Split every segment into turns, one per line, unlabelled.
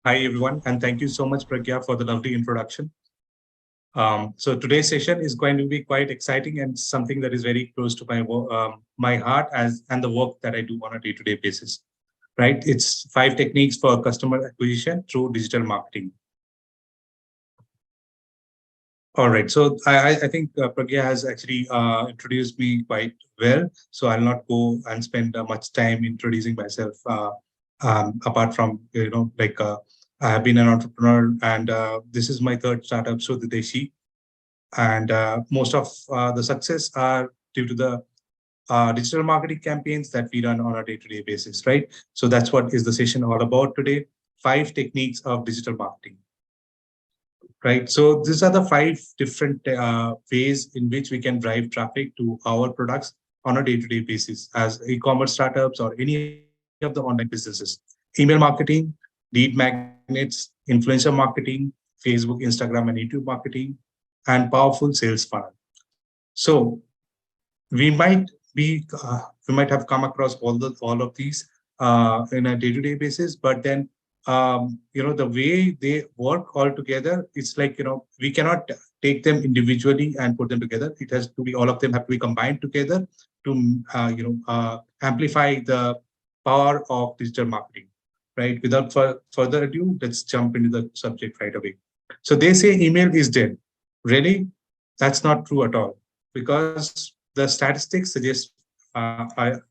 Hi, everyone, and thank you so much, Pragya, for the lovely introduction. So today's session is going to be quite exciting and something that is very close to my heart as and the work that I do on a day-to-day basis. Right? It's 5 techniques for customer acquisition through digital marketing. All right. So I think Pragya has actually introduced me quite well. So I'll not go and spend much time introducing myself. Apart from I have been an entrepreneur, and this is my third startup, so the Deshi, and most of the success are due to the digital marketing campaigns that we run on a day-to-day basis. Right. So that's what is the session all about today. 5 techniques of digital marketing. Right. So these are the 5 different ways in which we can drive traffic to our products on a day-to-day basis as e-commerce startups or any of the online businesses. Email marketing, lead magnets, influencer marketing, Facebook, Instagram, and YouTube marketing, and powerful sales funnel. So we might we might have come across all of these in a day-to-day basis, but then the way they work all together, it's like we cannot take them individually and put them together. It has to be all of them have to be combined together to amplify the power of digital marketing. Right. Without further ado, let's jump into the subject right away. So they say email is dead. Really, that's not true at all, because the statistics suggest very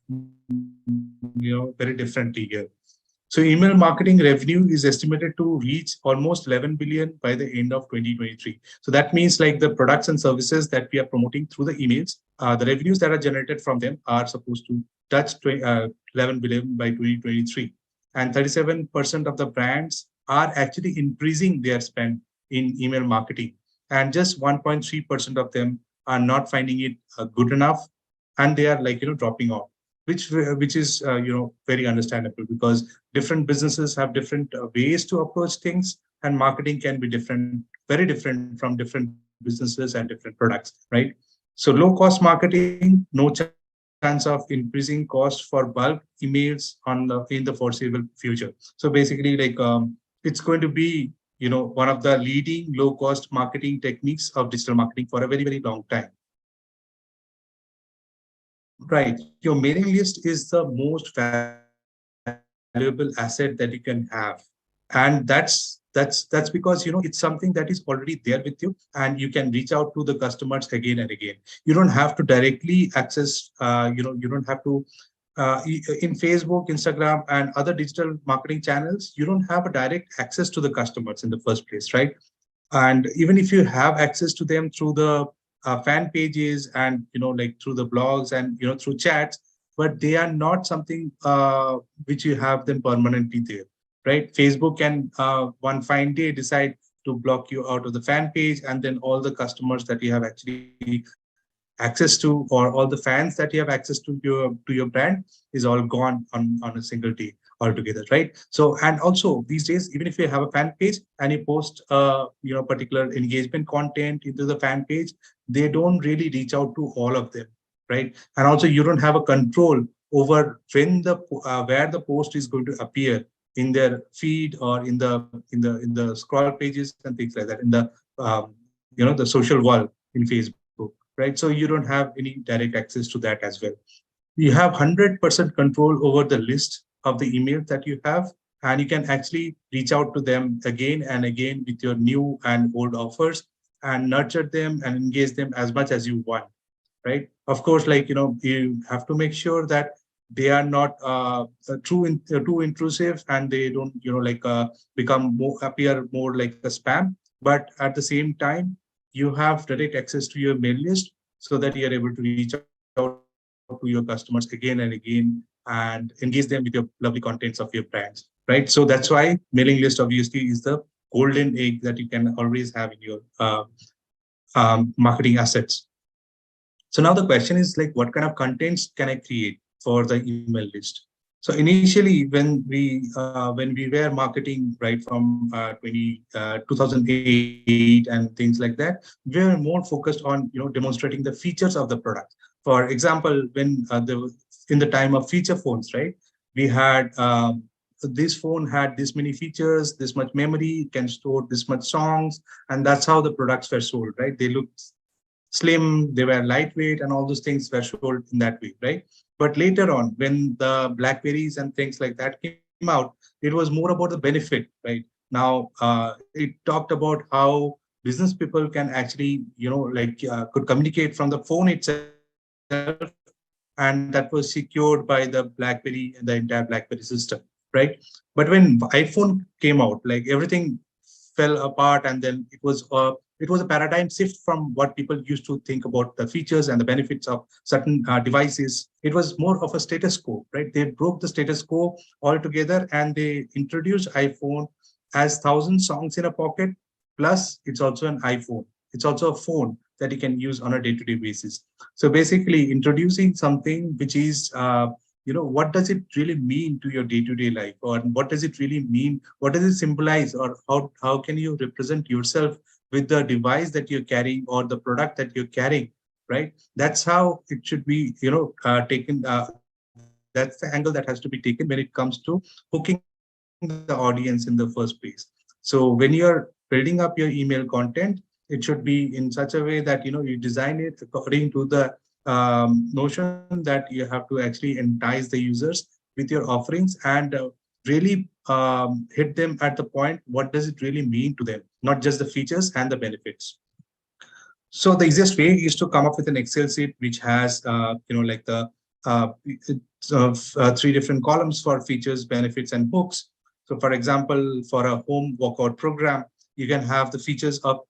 differently here. So email marketing revenue is estimated to reach almost 11 billion by the end of 2023. So that means like the products and services that we are promoting through the emails, the revenues that are generated from them are supposed to touch 11 billion by 2023. And 37% of the brands are actually increasing their spend in email marketing. And just 1.3% of them are not finding it good enough, and they are dropping off, which is very understandable, because different businesses have different ways to approach things, and marketing can be different, very different from different businesses and different products, right? So low cost marketing, no chance of increasing cost for bulk emails in the foreseeable future. So basically, it's going to be one of the leading low cost marketing techniques of digital marketing for a very, very long time. Right. Your mailing list is the most valuable asset that you can have. And that's because it's something that is already there with you, and you can reach out to the customers again and again. You don't have to directly access, you don't have to in Facebook, Instagram, and other digital marketing channels, you don't have a direct access to the customers in the first place, right? And even if you have access to them through the fan pages and through the blogs and through chats, but they are not something which you have them permanently there, right? Facebook can one fine day decide to block you out of the fan page, and then all the customers that you have actually access to, or all the fans that you have access to your brand, is all gone on a single day altogether, right? So, and also these days, even if you have a fan page and you post particular engagement content into the fan page, they don't really reach out to all of them, right? And also you don't have a control over when the where the post is going to appear in their feed, or in the scroll pages and things like that, in the the social wall in Facebook, right? So you don't have any direct access to that as well. You have 100% control over the list of the emails that you have, and you can actually reach out to them again and again with your new and old offers, and nurture them and engage them as much as you want, right? Of course, you have to make sure that they are not too intrusive, and they don't become more, appear more like a spam. But at the same time, you have direct access to your mail list, so that you are able to reach out to your customers again and again and engage them with your lovely contents of your brands, right? So that's why mailing list obviously is the golden egg that you can always have in your marketing assets. So now the question is, like, what kind of contents can I create for the email list? So initially, when we were marketing right from 2008 and things like that, we were more focused on demonstrating the features of the product. For example, when in the time of feature phones, right, we had this phone had this many features, this much memory, can store this much songs, and that's how the products were sold, right? They looked slim, they were lightweight, and all those things were sold in that way, right? But later on, when the Blackberries and things like that came out, it was more about the benefit, right? Now, it talked about how business people can actually, could communicate from the phone itself, and that was secured by the BlackBerry and the entire BlackBerry system, right? But when iPhone came out, like everything fell apart, and then it was a paradigm shift from what people used to think about the features and the benefits of certain devices. It was more of a status quo, right? They broke the status quo altogether, and they introduced iPhone as 1,000 songs in a pocket. Plus, it's also an iPhone. It's also a phone that you can use on a day-to-day basis. So basically, introducing something which is what does it really mean to your day-to-day life, or what does it really mean, what does it symbolize, or how can you represent yourself with the device that you're carrying or the product that you're carrying, right? That's how it should be taken. That's the angle that has to be taken when it comes to hooking the audience in the first place. So when you're building up your email content, it should be in such a way that you design it according to the notion that you have to actually entice the users with your offerings, and really hit them at the point, what does it really mean to them, not just the features and the benefits. So the easiest way is to come up with an Excel sheet which has, three different columns for features, benefits, and hooks. So for example, for a home workout program, you can have the features of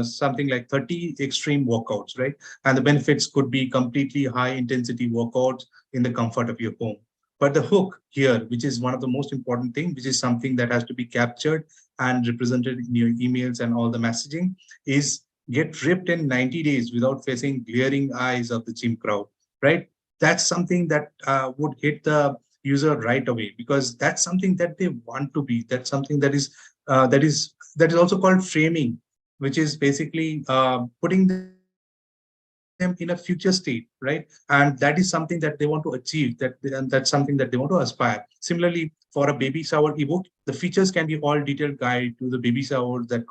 something like 30 extreme workouts, right? And the benefits could be completely high intensity workouts in the comfort of your home. But the hook here, which is one of the most important things, which is something that has to be captured and represented in your emails and all the messaging, is get ripped in 90 days without facing glaring eyes of the gym crowd, right? That's something that would hit the user right away, because that's something that they want to be. That's something that is also called framing, which is basically putting them in a future state, right? And that is something that they want to achieve, and that's something that they want to aspire. Similarly, for a baby shower ebook, the features can be all detailed guide to the baby showers that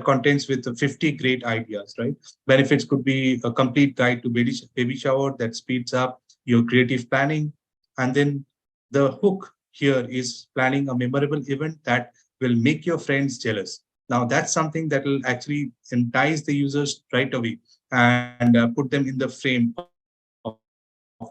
contains with 50 great ideas, right? Benefits could be a complete guide to baby shower that speeds up your creative planning. And then the hook here is planning a memorable event that will make your friends jealous. Now, that's something that will actually entice the users right away and put them in the frame of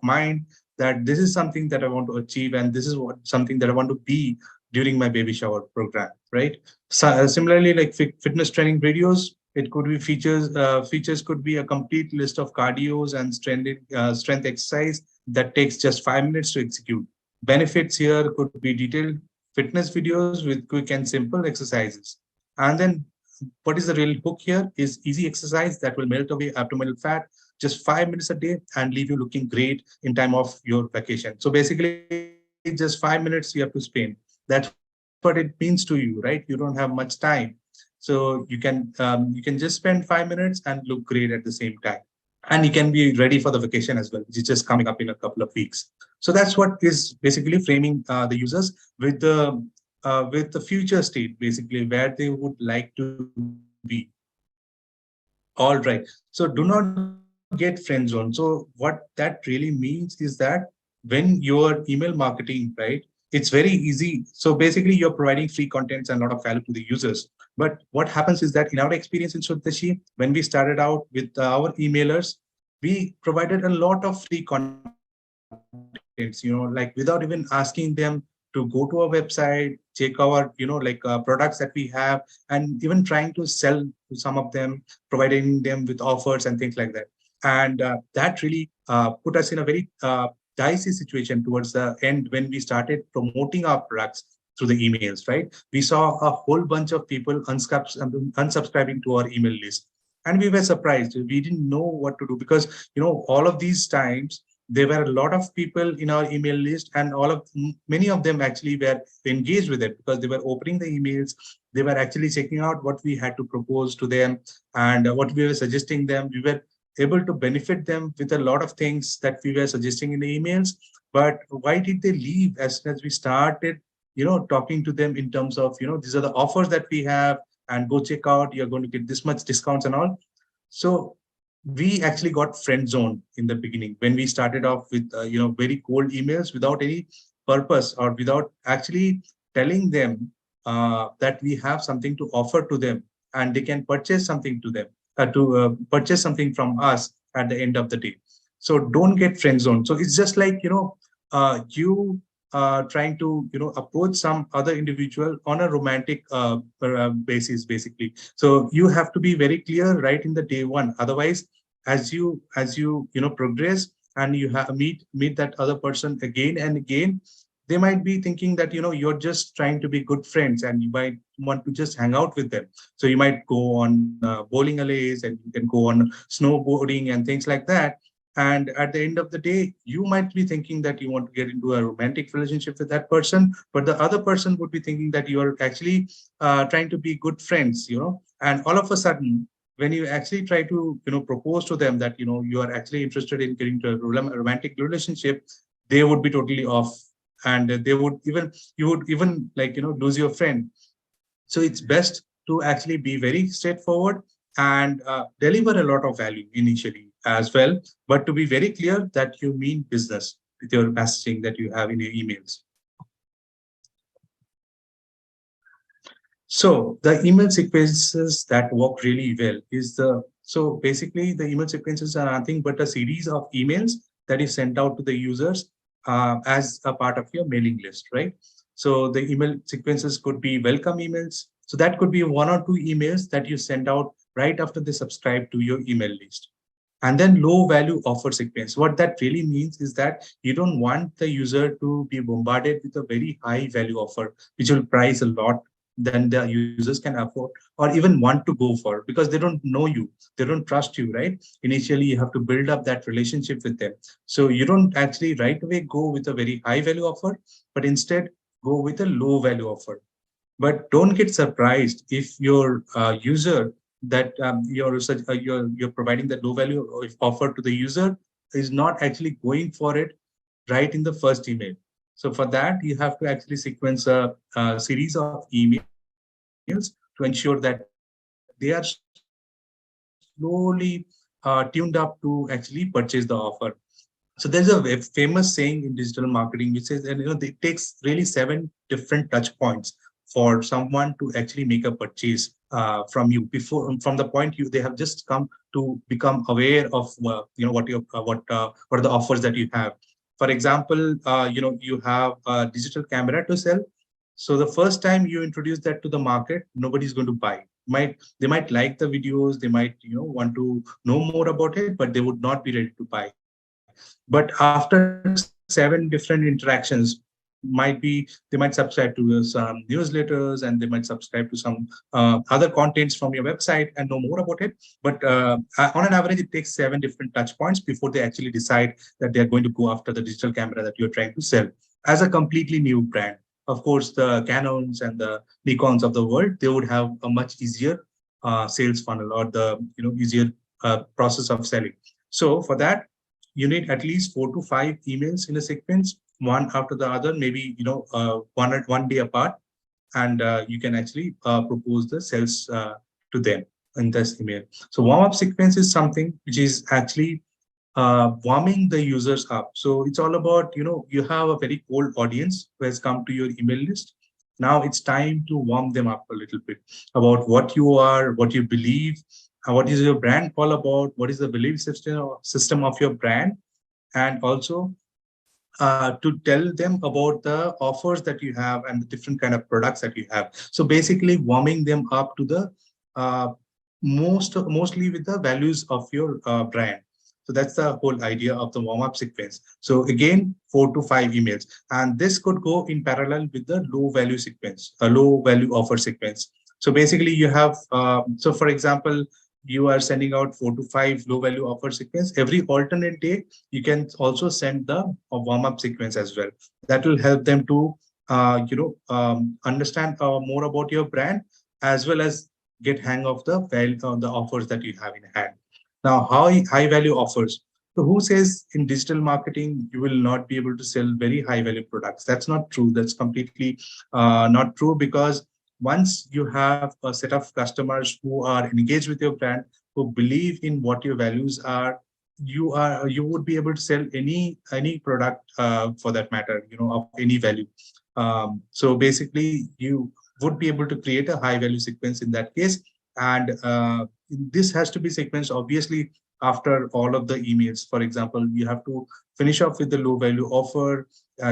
mind that this is something that I want to achieve, and this is something that I want to be during my baby shower program, right? Similarly, like fitness training videos, it could be features. Features could be a complete list of cardios and strength exercise that takes just 5 minutes to execute. Benefits here could be detailed fitness videos with quick and simple exercises. And then what is the real hook here is easy exercise that will melt away abdominal fat, just 5 minutes a day, and leave you looking great in time of your vacation. So basically, just 5 minutes you have to spend. That's what it means to you, right? You don't have much time. So you can just spend 5 minutes and look great at the same time. And you can be ready for the vacation as well, which is just coming up in a couple of weeks. So that's what is basically framing the users with the future state, basically where they would like to be. All right. So do not get friend zone. So what that really means is that when your email marketing, right, it's very easy. So basically, you're providing free contents and a lot of value to the users. But what happens is that in our experience in Suddashi, when we started out with our emailers, we provided a lot of free contents, like without even asking them to go to our website, check our, products that we have, and even trying to sell some of them, providing them with offers and things like that. And that really put us in a very dicey situation towards the end when we started promoting our products through the emails, right? We saw a whole bunch of people unsubscribing to our email list. And we were surprised. We didn't know what to do, because, all of these times, there were a lot of people in our email list, and many of them actually were engaged with it, because they were opening the emails. They were actually checking out what we had to propose to them, and what we were suggesting them. We were able to benefit them with a lot of things that we were suggesting in the emails. But why did they leave as soon as we started, talking to them in terms of, these are the offers that we have, and go check out, you're going to get this much discounts and all. So we actually got friend zoned in the beginning when we started off with, very cold emails without any purpose, or without actually telling them that we have something to offer to them, and they can purchase something to them, to purchase something from us at the end of the day. So don't get friend zoned. So it's just like, you trying to, approach some other individual on a romantic basis, basically. So you have to be very clear right in the day one. Otherwise, as you progress, and you have meet that other person again and again, they might be thinking that, you're just trying to be good friends, and you might want to just hang out with them. So you might go on bowling alleys, and you can go on snowboarding and things like that. And at the end of the day, you might be thinking that you want to get into a romantic relationship with that person, but the other person would be thinking that you are actually trying to be good friends, and all of a sudden, when you actually try to, propose to them that, you are actually interested in getting to a romantic relationship, they would be totally off, and you would even, like, lose your friend. So it's best to actually be very straightforward, and deliver a lot of value initially as well, but to be very clear that you mean business with your messaging that you have in your emails. So the email sequences that work really well is so basically the email sequences are nothing but a series of emails that is sent out to the users as a part of your mailing list, right? So the email sequences could be welcome emails. So that could be one or two emails that you send out right after they subscribe to your email list. And then low value offer sequence. What that really means is that you don't want the user to be bombarded with a very high value offer, which will price a lot than the users can afford or even want to go for, because they don't know you, they don't trust you, right? Initially, you have to build up that relationship with them. So you don't actually right away go with a very high value offer, but instead go with a low value offer. But don't get surprised if your user that you're providing that low value offer to the user is not actually going for it right in the first email. So for that, you have to actually sequence a series of emails to ensure that they are slowly tuned up to actually purchase the offer. So there's a famous saying in digital marketing which says, and it takes really 7 different touch points for someone to actually make a purchase from you, before from the point they have just come to become aware of what are the offers that you have. For example, you have a digital camera to sell. So the first time you introduce that to the market, nobody's going to buy. They might like the videos, they might want to know more about it, but they would not be ready to buy. But after 7 different interactions, they might subscribe to some newsletters, and they might subscribe to some other contents from your website and know more about it. But on an average, it takes 7 different touch points before they actually decide that they are going to go after the digital camera that you're trying to sell as a completely new brand. Of course, the Canons and the Nikons of the world, they would have a much easier sales funnel, or the easier process of selling. So for that, you need at least 4 to 5 emails in a sequence, one after the other, maybe one day apart, and you can actually propose the sales to them in this email. So warm up sequence is something which is actually warming the users up. So it's all about, you have a very cold audience who has come to your email list. Now it's time to warm them up a little bit about what you are, what you believe, what is your brand all about, what is the belief system of your brand, and also to tell them about the offers that you have and the different kind of products that you have. So basically warming them up to the uh, mostly with the values of your brand. So that's the whole idea of the warm-up sequence. So again, 4 to 5 emails, and this could go in parallel with the low value sequence, a low value offer sequence. So basically you have, so for example, you are sending out 4 to 5 low value offer sequence. Every alternate day, you can also send the warm-up sequence as well. That will help them to, understand more about your brand, as well as get hang of the offers that you have in hand. Now, high value offers. So who says in digital marketing you will not be able to sell very high value products? That's not true. That's completely not true, because once you have a set of customers who are engaged with your brand, who believe in what your values are, you would be able to sell any product for that matter, of any value. So basically, you would be able to create a high value sequence in that case, and this has to be sequenced obviously after all of the emails. For example, you have to finish off with the low value offer,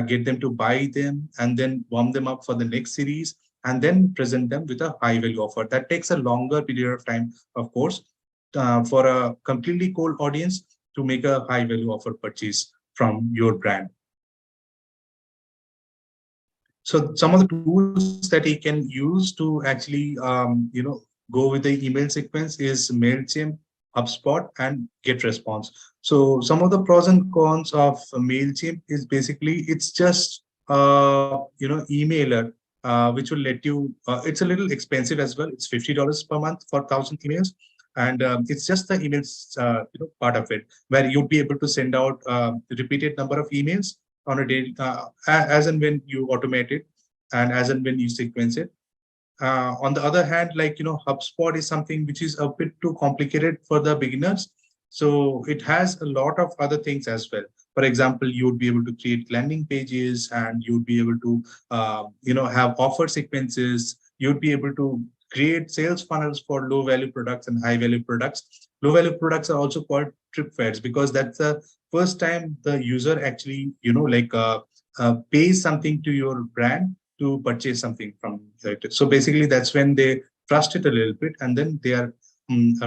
get them to buy them, and then warm them up for the next series, and then present them with a high value offer. That takes a longer period of time, of course, for a completely cold audience to make a high value offer purchase from your brand. So some of the tools that he can use to actually, go with the email sequence is MailChimp, HubSpot, and GetResponse. So some of the pros and cons of MailChimp is basically it's just, emailer, which will let you, it's a little expensive as well. It's $50 per month for 1,000 emails. And it's just the emails, part of it, where you'd be able to send out repeated number of emails on a day, as and when you automate it and as and when you sequence it. On the other hand, like, HubSpot is something which is a bit too complicated for the beginners. So it has a lot of other things as well. For example, you would be able to create landing pages, and you'd be able to, have offer sequences. You'd be able to create sales funnels for low value products and high value products. Low value products are also called tripwires, because that's the first time the user actually, pays something to your brand to purchase something from it. So basically, that's when they trust it a little bit, and then they are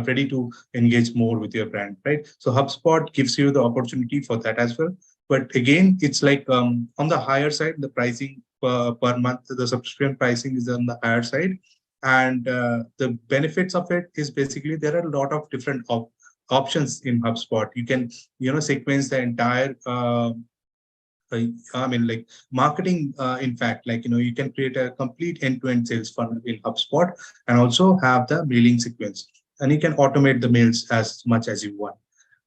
ready to engage more with your brand, right? So HubSpot gives you the opportunity for that as well. But again, it's like, on the higher side, the pricing per month, the subscription pricing is on the higher side. And the benefits of it is basically there are a lot of different options in HubSpot. You can, sequence the entire uh, like marketing. In fact, like, you can create a complete end-to-end sales funnel in HubSpot, and also have the mailing sequence, and you can automate the mails as much as you want.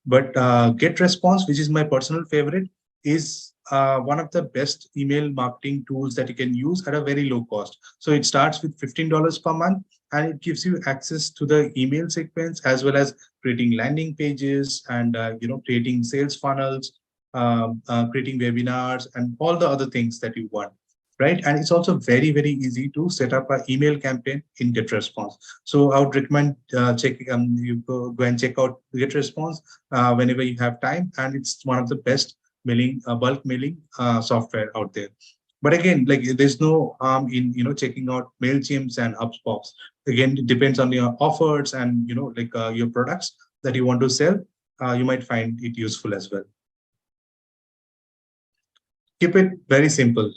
But GetResponse, which is my personal favorite, is one of the best email marketing tools that you can use at a very low cost. So it starts with $15 per month, and it gives you access to the email sequence, as well as creating landing pages, and creating sales funnels, creating webinars, and all the other things that you want. Right. And it's also very easy to set up an email campaign in GetResponse. So I would recommend you go and check out GetResponse whenever you have time. And it's one of the best mailing, bulk mailing software out there. But again, like, there's no harm in, checking out MailChimps and HubSpots. Again, it depends on your offers and, your products that you want to sell. You might find it useful as well. Keep it very simple.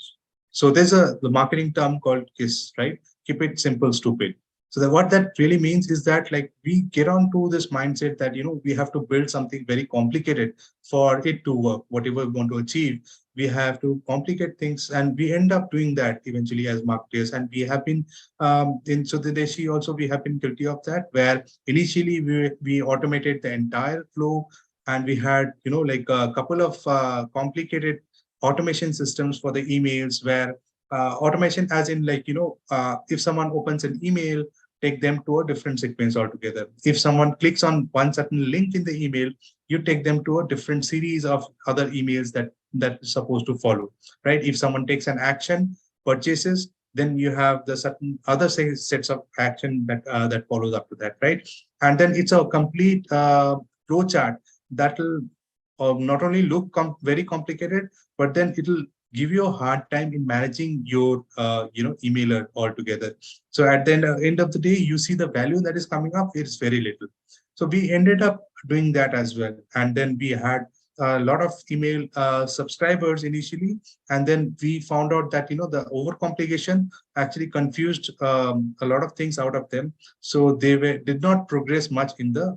So there's the marketing term called KISS, right? Keep it simple, stupid. So what that really means is that, like, we get onto this mindset that, we have to build something very complicated for it to work. Whatever we want to achieve, we have to complicate things, and we end up doing that eventually as marketers. And we have been, in Sudhideshi also, we have been guilty of that, where initially we automated the entire flow, and we had, like a couple of complicated automation systems for the emails, where automation as in, like, if someone opens an email, take them to a different sequence altogether. If someone clicks on one certain link in the email, you take them to a different series of other emails that is supposed to follow, right? If someone takes an action, purchases, then you have the certain other sets of action that follows up to that, right? And then it's a complete flow chart that will not only look very complicated, but then it'll give you a hard time in managing your emailer altogether. So at the end of the day, you see the value that is coming up, it's very little. So we ended up doing that as well. And then we had a lot of email subscribers initially, and then we found out that, the overcomplication actually confused a lot of things out of them. So they did not progress much in the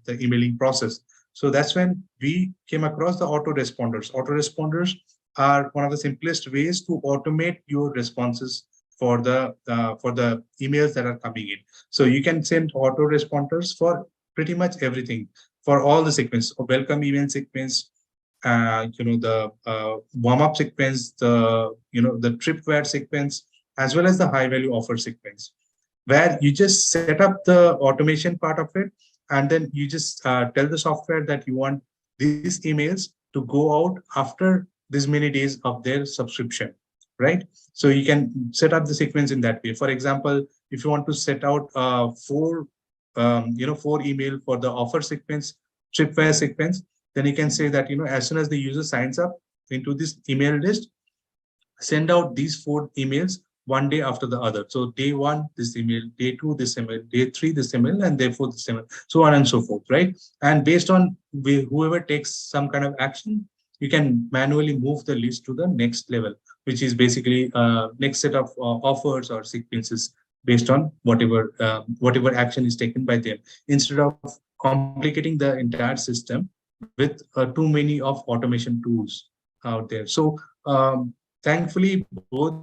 emailing process. So that's when we came across the autoresponders. Autoresponders are one of the simplest ways to automate your responses for the emails that are coming in. So you can send autoresponders for pretty much everything. for all the sequence, welcome email sequence, the warm up sequence, the tripwire sequence, as well as the high value offer sequence, where you just set up the automation part of it, and then you just tell the software that you want these emails to go out after this many days of their subscription, right? So you can set up the sequence in that way. For example, if you want to set out four email for the offer sequence, tripwire sequence, then you can say that, as soon as the user signs up into this email list, send out these four emails one day after the other. So day one, this email, day two, this email, day three, this email, and day four, this email, so on and so forth, right? And based on whoever takes some kind of action, you can manually move the list to the next level, which is basically next set of offers or sequences based on whatever action is taken by them, instead of complicating the entire system with too many of automation tools out there. So thankfully, both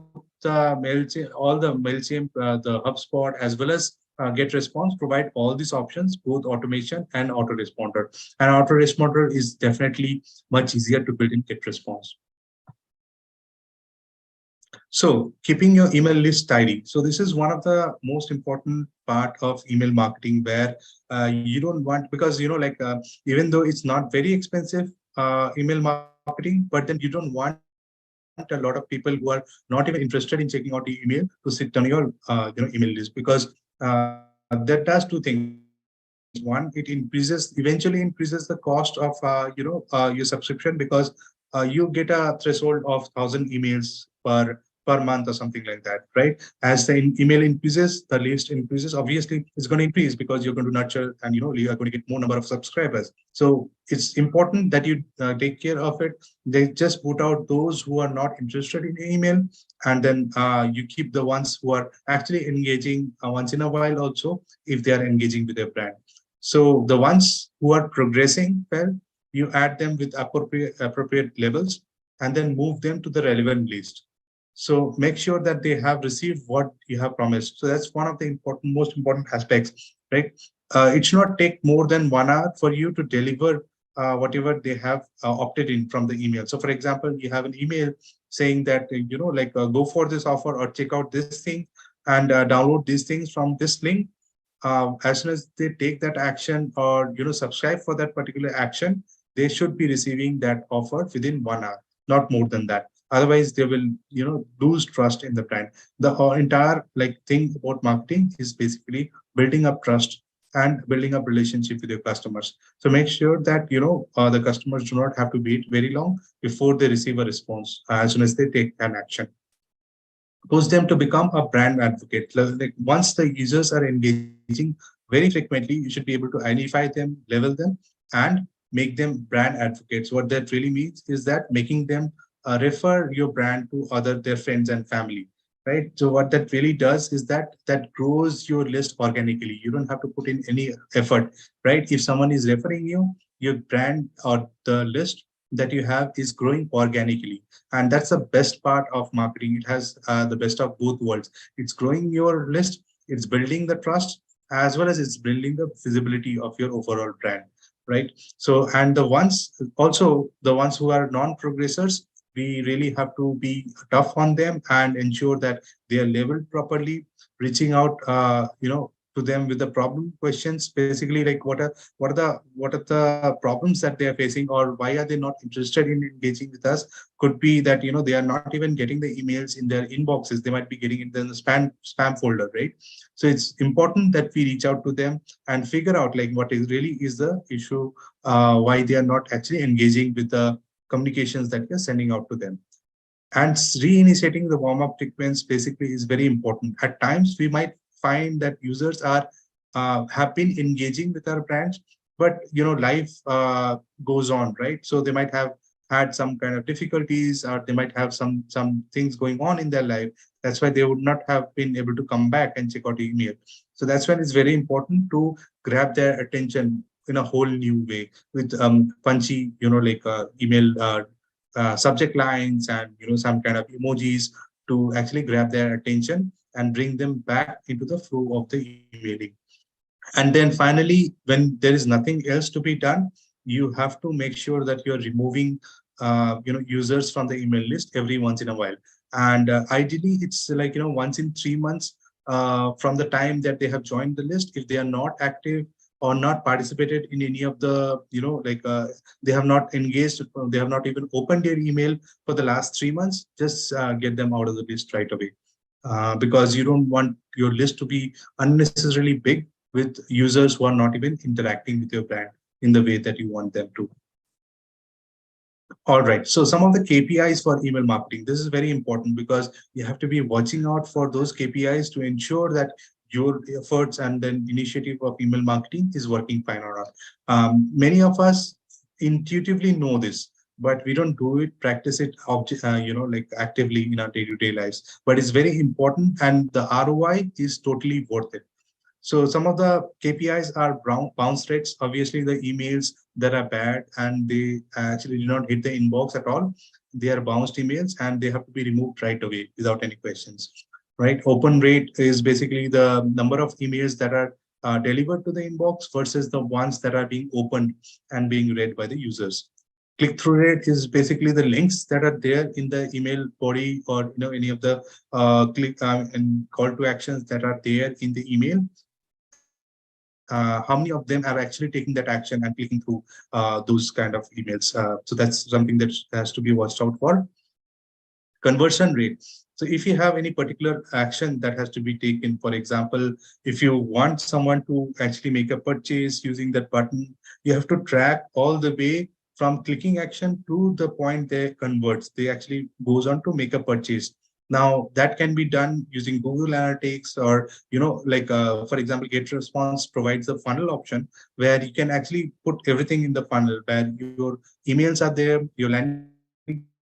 MailChimp, all the MailChimp, the HubSpot, as well as GetResponse provide all these options, both automation and autoresponder. And autoresponder is definitely much easier to build in GetResponse. So keeping your email list tidy. So this is one of the most important part of email marketing, where you don't want, because even though it's not very expensive email marketing, but then you don't want a lot of people who are not even interested in checking out your email to sit on your email list, because that does two things. One, it eventually increases the cost of your subscription, because you get a threshold of 1,000 emails per month or something like that, right? As the email increases, the list increases. Obviously, it's going to increase because you're going to nurture, and you are going to get more number of subscribers. So it's important that you take care of it. They just put out those who are not interested in email, and then you keep the ones who are actually engaging once in a while also, if they are engaging with their brand. So the ones who are progressing well, you add them with appropriate levels, and then move them to the relevant list. So make sure that they have received what you have promised. So that's one of the most important aspects, right? It should not take more than 1 hour for you to deliver whatever they have opted in from the email. So for example, you have an email saying that, go for this offer or check out this thing, and download these things from this link. As soon as they take that action, or subscribe for that particular action, they should be receiving that offer within 1 hour, not more than that. Otherwise, they will lose trust in the brand. The entire thing about marketing is basically building up trust and building up relationship with your customers. So make sure that the customers do not have to wait very long before they receive a response, as soon as they take an action. Push them to become a brand advocate. Like once the users are engaging very frequently, you should be able to identify them, level them, and make them brand advocates. What that really means is that making them refer your brand to their friends and family, right? So what that really does is that grows your list organically. You don't have to put in any effort, right? If someone is referring you, your brand or the list that you have is growing organically, and that's the best part of marketing. It has the best of both worlds. It's growing your list, it's building the trust, as well as it's building the visibility of your overall brand, right? So, and the ones who are non-progressors, we really have to be tough on them and ensure that they are labeled properly, reaching out to them with the problem questions, basically like what are the problems that they are facing, or why are they not interested in engaging with us. Could be that they are not even getting the emails in their inboxes, they might be getting it in the spam folder, right? So it's important that we reach out to them and figure out like what is really is the issue, why they are not actually engaging with the communications that you're sending out to them. And reinitiating the warm-up sequence basically is very important. At times, we might find that users have been engaging with our brands, but life goes on, right? So they might have had some kind of difficulties, or they might have some things going on in their life. That's why they would not have been able to come back and check out email. So that's when it's very important to grab their attention in a whole new way with punchy, email subject lines, and some kind of emojis to actually grab their attention and bring them back into the flow of the emailing. And then finally, when there is nothing else to be done, you have to make sure that you're removing users from the email list every once in a while. And ideally, it's like once in 3 months from the time that they have joined the list. If they are not active or not participated in any of the they have not engaged, they have not even opened their email for the last 3 months, just get them out of the list right away, because you don't want your list to be unnecessarily big with users who are not even interacting with your brand in the way that you want them to. All right. So some of the KPIs for email marketing. This is very important because you have to be watching out for those KPIs to ensure that your efforts and then initiative of email marketing is working fine or not. Many of us intuitively know this, but we don't do it, practice it, actively in our day-to-day lives. But it's very important, and the ROI is totally worth it. So some of the KPIs are bounce rates. Obviously, the emails that are bad and they actually do not hit the inbox at all, they are bounced emails and they have to be removed right away without any questions. Right? Open rate is basically the number of emails that are delivered to the inbox versus the ones that are being opened and being read by the users. Click-through rate is basically the links that are there in the email body, or any of the click and call to actions that are there in the email. How many of them are actually taking that action and clicking through those kind of emails? So that's something that has to be watched out for. Conversion rate. So if you have any particular action that has to be taken, for example, if you want someone to actually make a purchase using that button, you have to track all the way from clicking action to the point they converts. They actually goes on to make a purchase. Now that can be done using Google Analytics, or for example, GetResponse provides a funnel option where you can actually put everything in the funnel, where your emails are there, your landing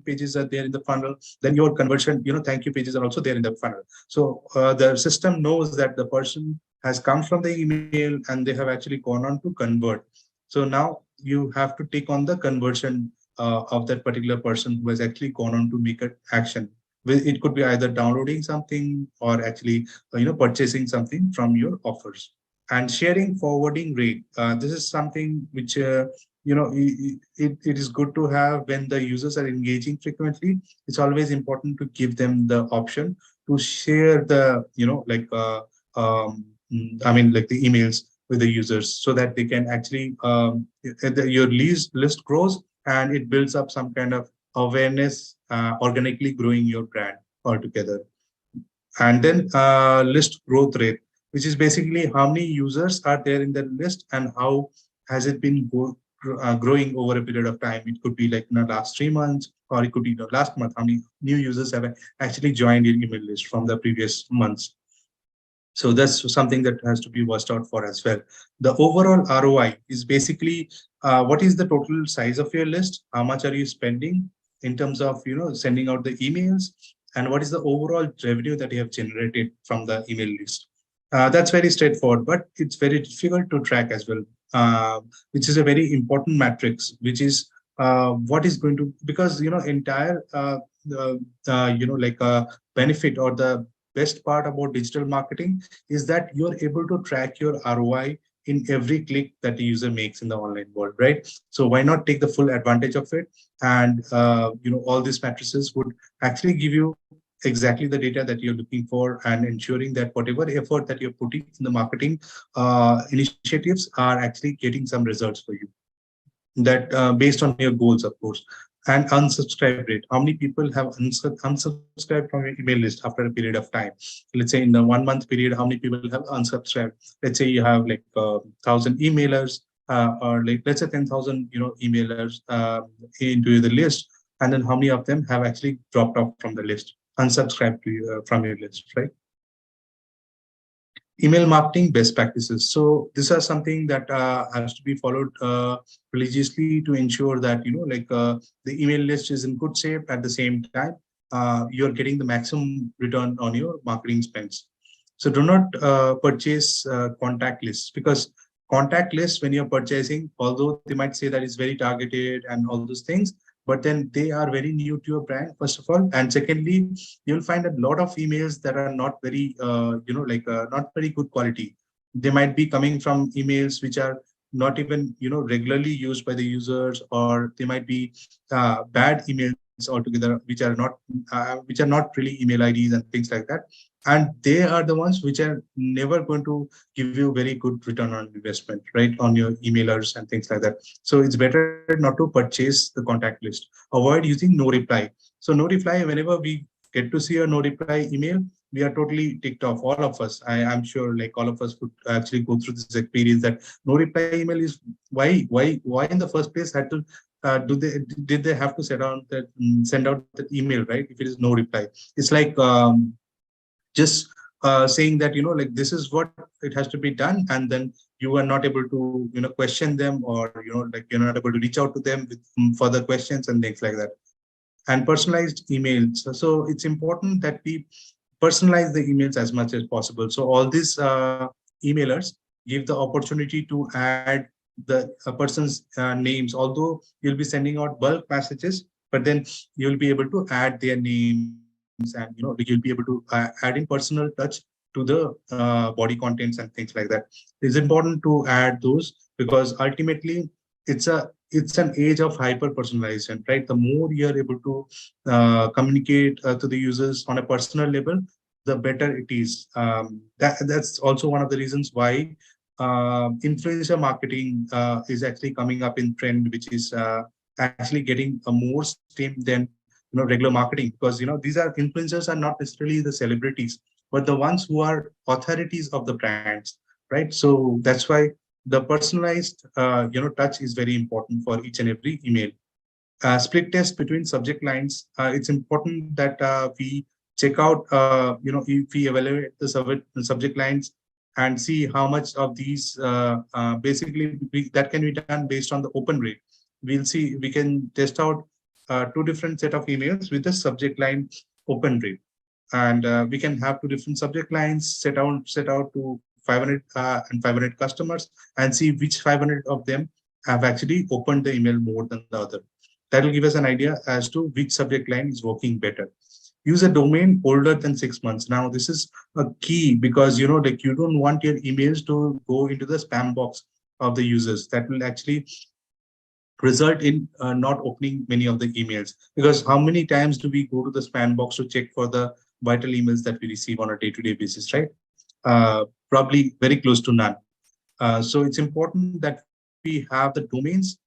pages are there in the funnel, then your conversion, thank you pages are also there in the funnel. So the system knows that the person has come from the email and they have actually gone on to convert. So now you have to take on the conversion of that particular person who has actually gone on to make an action. It could be either downloading something or actually purchasing something from your offers. And sharing forwarding rate, this is something which it is good to have when the users are engaging frequently. It's always important to give them the option to share the like the emails with the users, so that they can actually your list grows and it builds up some kind of awareness, organically growing your brand altogether. And then list growth rate, which is basically how many users are there in the list and how has it been growing over a period of time. It could be like in the last 3 months, or it could be the last month. How many new users have actually joined your email list from the previous months? So that's something that has to be watched out for as well. The overall ROI is basically what is the total size of your list? How much are you spending in terms of sending out the emails, and what is the overall revenue that you have generated from the email list? That's very straightforward, but it's very difficult to track as well, which is a very important matrix, which is what is going to, because entire benefit or the best part about digital marketing is that you're able to track your ROI in every click that the user makes in the online world, right? So why not take the full advantage of it? And all these matrices would actually give you exactly the data that you're looking for, and ensuring that whatever effort that you're putting in the marketing initiatives are actually getting some results for you, that based on your goals, of course. And unsubscribe rate, how many people have unsubscribed from your email list after a period of time? Let's say in the 1 month period, how many people have unsubscribed? Let's say you have like 1,000 emailers, or like let's say 10,000 emailers into the list, and then how many of them have actually dropped off from the list, unsubscribed from your list, right? Email marketing best practices. So these are something that has to be followed religiously to ensure that the email list is in good shape. At the same time, you're getting the maximum return on your marketing spends. So do not purchase contact lists, because contact lists, when you're purchasing, although they might say that it's very targeted and all those things, but then they are very new to your brand, first of all. And secondly, you'll find a lot of emails that are not very not very good quality. they might be coming from emails which are not even regularly used by the users, or they might be bad emails altogether, which are not really email IDs and things like that. And they are the ones which are never going to give you very good return on investment, right, on your emailers and things like that. So it's better not to purchase the contact list. Avoid using no reply. So no reply, whenever we get to see a no reply email, we are totally ticked off. All of us, I'm sure, like all of us could actually go through this experience that no reply email is why in the first place had to did they have to send out that email, right? If it is no reply, it's like just saying that like this is what it has to be done, and then you are not able to question them, or like you're not able to reach out to them with further questions and things like that. And personalized emails, so it's important that we personalize the emails as much as possible. So all these emailers give the opportunity to add the person's names, although you'll be sending out bulk messages, but then you'll be able to add their names, and like you'll be able to add in personal touch to the body contents and things like that. It's important to add those, because ultimately it's an age of hyper personalization, right? The more you're able to communicate to the users on a personal level, the better it is. That's also one of the reasons why influencer marketing is actually coming up in trend, which is actually getting a more steam than regular marketing, because these are influencers are not necessarily the celebrities, but the ones who are authorities of the brands, right? So that's why the personalized touch is very important for each and every email. Split test between subject lines. It's important that we check out, if we evaluate the subject lines and see how much of these, basically, that can be done based on the open rate. We'll see, we can test out two different set of emails with the subject line open rate. And we can have two different subject lines set out to 500 and 500 customers, and see which 500 of them have actually opened the email more than the other. That will give us an idea as to which subject line is working better. Use a domain older than 6 months. Now, this is a key, because like you don't want your emails to go into the spam box of the users. That will actually result in not opening many of the emails, because how many times do we go to the spam box to check for the vital emails that we receive on a day-to-day basis, right? Probably very close to none. So it's important that we have the domains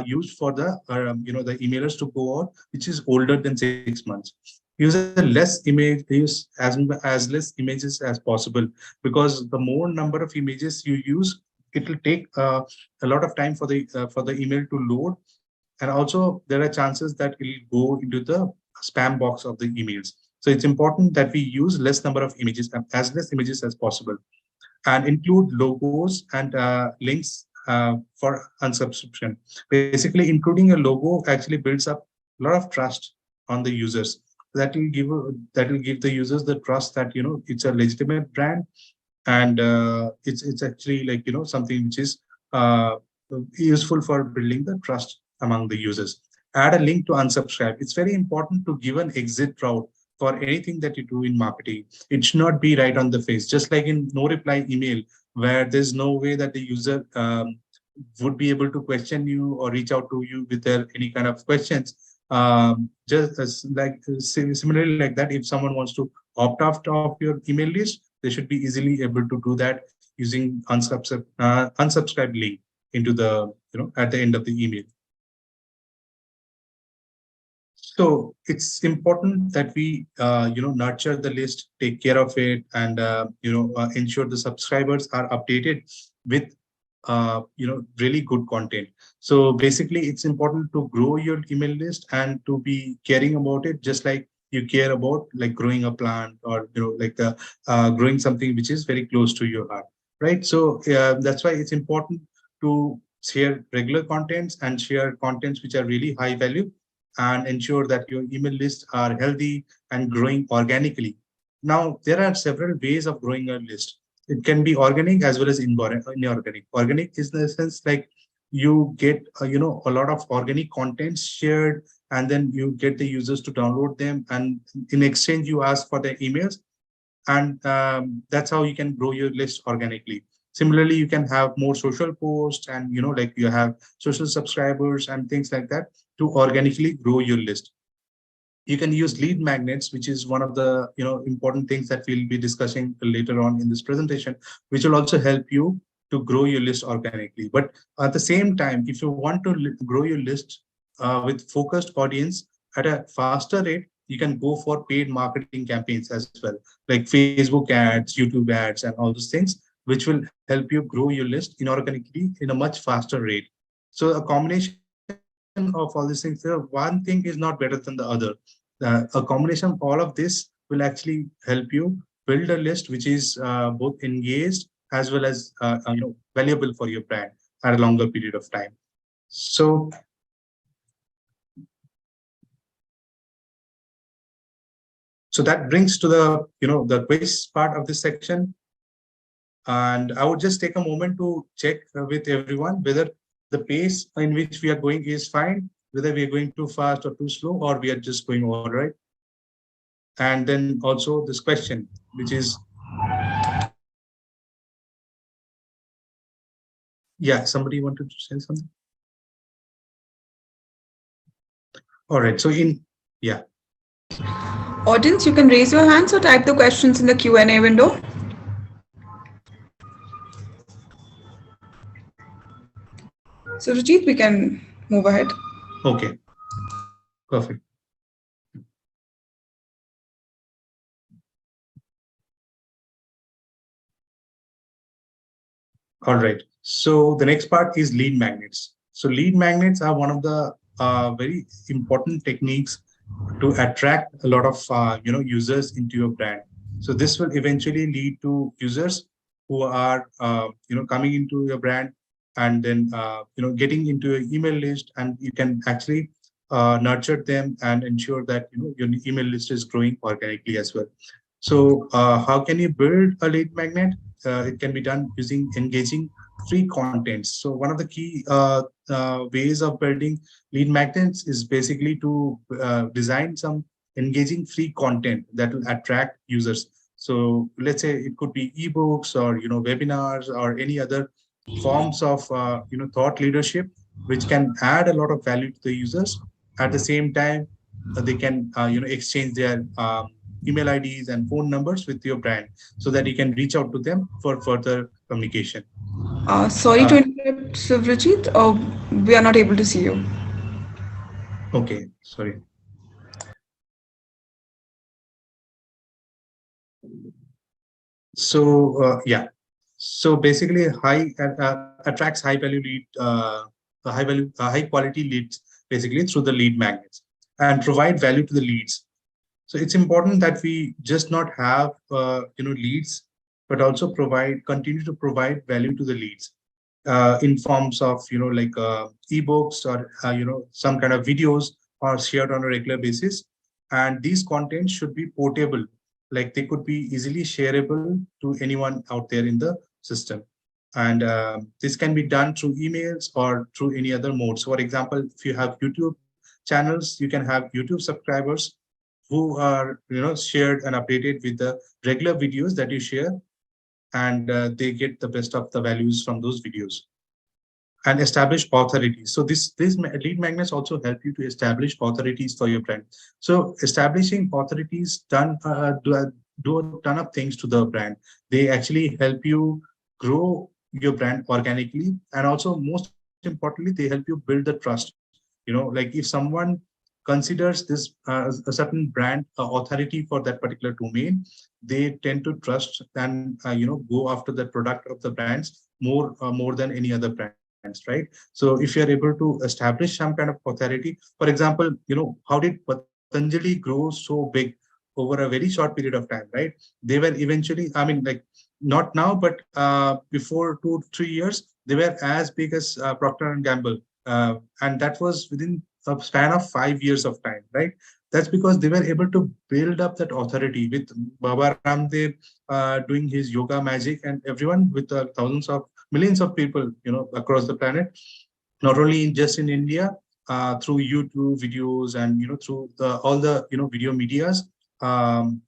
used for the the emailers to go out, which is older than 6 months. Use a less image, use as less images as possible, because the more number of images you use, it will take a lot of time for the email to load, and also there are chances that it will go into the spam box of the emails. So it's important that we use less number of images, as less images as possible, and include logos and links for unsubscription. Basically, including a logo actually builds up a lot of trust on the users. That will give the users the trust that it's a legitimate brand, and it's actually like something which is useful for building the trust among the users. Add a link to unsubscribe. It's very important to give an exit route for anything that you do in marketing. It should not be right on the face, just like in no reply email, where there's no way that the user would be able to question you or reach out to you with their any kind of questions. Just as like similarly like that, if someone wants to opt out of your email list, they should be easily able to do that using unsubscribe link into the at the end of the email. So it's important that we, nurture the list, take care of it, and ensure the subscribers are updated with, really good content. So basically, it's important to grow your email list and to be caring about it, just like you care about like growing a plant, or like growing something which is very close to your heart, right? So that's why it's important to share regular contents and share contents which are really high value, and ensure that your email lists are healthy and growing organically. Now, there are several ways of growing a list. It can be organic as well as inorganic. Organic is in the sense like you get a lot of organic content shared, and then you get the users to download them, and in exchange you ask for their emails, and that's how you can grow your list organically. Similarly, you can have more social posts, and like you have social subscribers and things like that to organically grow your list. You can use lead magnets, which is one of the important things that we'll be discussing later on in this presentation, which will also help you to grow your list organically. But at the same time, if you want to grow your list with focused audience at a faster rate, you can go for paid marketing campaigns as well, like Facebook ads, YouTube ads, and all those things, which will help you grow your list inorganically in a much faster rate. So a combination of all these things, one thing is not better than the other. A combination of all of this will actually help you build a list which is both engaged as well as valuable for your brand at a longer period of time. So that brings to the the quiz part of this section. And I would just take a moment to check with everyone whether the pace in which we are going is fine, whether we are going too fast or too slow, or we are just going all right. And then also this question, which is, yeah, somebody wanted to say something. All right. So yeah.
Audience, you can raise your hands or type the questions in the Q&A window. So Rajit, we can move ahead.
Okay. Perfect. All right. So the next part is lead magnets. So lead magnets are one of the very important techniques to attract a lot of users into your brand. So this will eventually lead to users who are coming into your brand, and then getting into your email list, and you can actually nurture them and ensure that your email list is growing organically as well. So how can you build a lead magnet? It can be done using engaging free contents. So one of the key ways of building lead magnets is basically to design some engaging free content that will attract users. So let's say it could be ebooks, or webinars, or any other forms of thought leadership, which can add a lot of value to the users. At the same time, they can exchange their email IDs and phone numbers with your brand, so that you can reach out to them for further communication.
Sorry to interrupt, Suvrajit. We are not able to see you.
Okay, sorry. So yeah, so basically, high attracts high value lead, high quality leads, basically through the lead magnets, and provide value to the leads. So it's important that we just not have leads, but also continue to provide value to the leads in forms of like ebooks, or some kind of videos are shared on a regular basis. And these contents should be portable, like they could be easily shareable to anyone out there in the system. And this can be done through emails or through any other modes. For example, if you have YouTube channels, you can have YouTube subscribers who are shared and updated with the regular videos that you share, and they get the best of the values from those videos. And establish authorities. So these lead magnets also help you to establish authorities for your brand. So establishing authorities do a ton of things to the brand. They actually help you grow your brand organically, and also most importantly, they help you build the trust. Like if someone considers this a certain brand authority for that particular domain, they tend to trust and go after the product of the brands more than any other brands, right? So if you're able to establish some kind of authority, for example, how did Patanjali grow so big over a very short period of time, right? They were eventually, I mean, like, not now, but before 2-3 years, they were as big as Procter and Gamble, and that was within a span of 5 years of time, right? That's because they were able to build up that authority with Baba Ramdev doing his yoga magic, and everyone with thousands of millions of people, across the planet, not only just in India, through YouTube videos, and through all the video medias,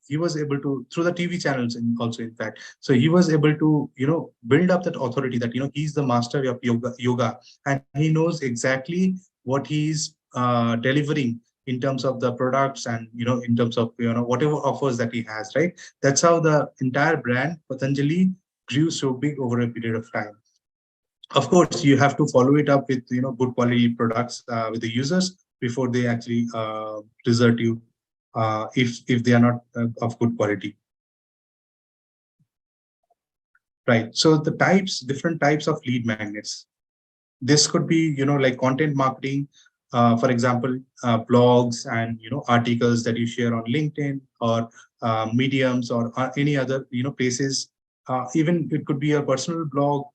he was able to, through the TV channels also, in fact. So he was able to, build up that authority that, he's the master of yoga, and he knows exactly what he's delivering in terms of the products, and, in terms of, whatever offers that he has, right? That's how the entire brand Patanjali grew so big over a period of time. Of course, you have to follow it up with, good quality products with the users before they actually desert you, if they are not of good quality. Right. So the types, different types of lead magnets. This could be, like content marketing, for example, blogs and, articles that you share on LinkedIn or mediums, or any other, places. Even it could be a personal blog,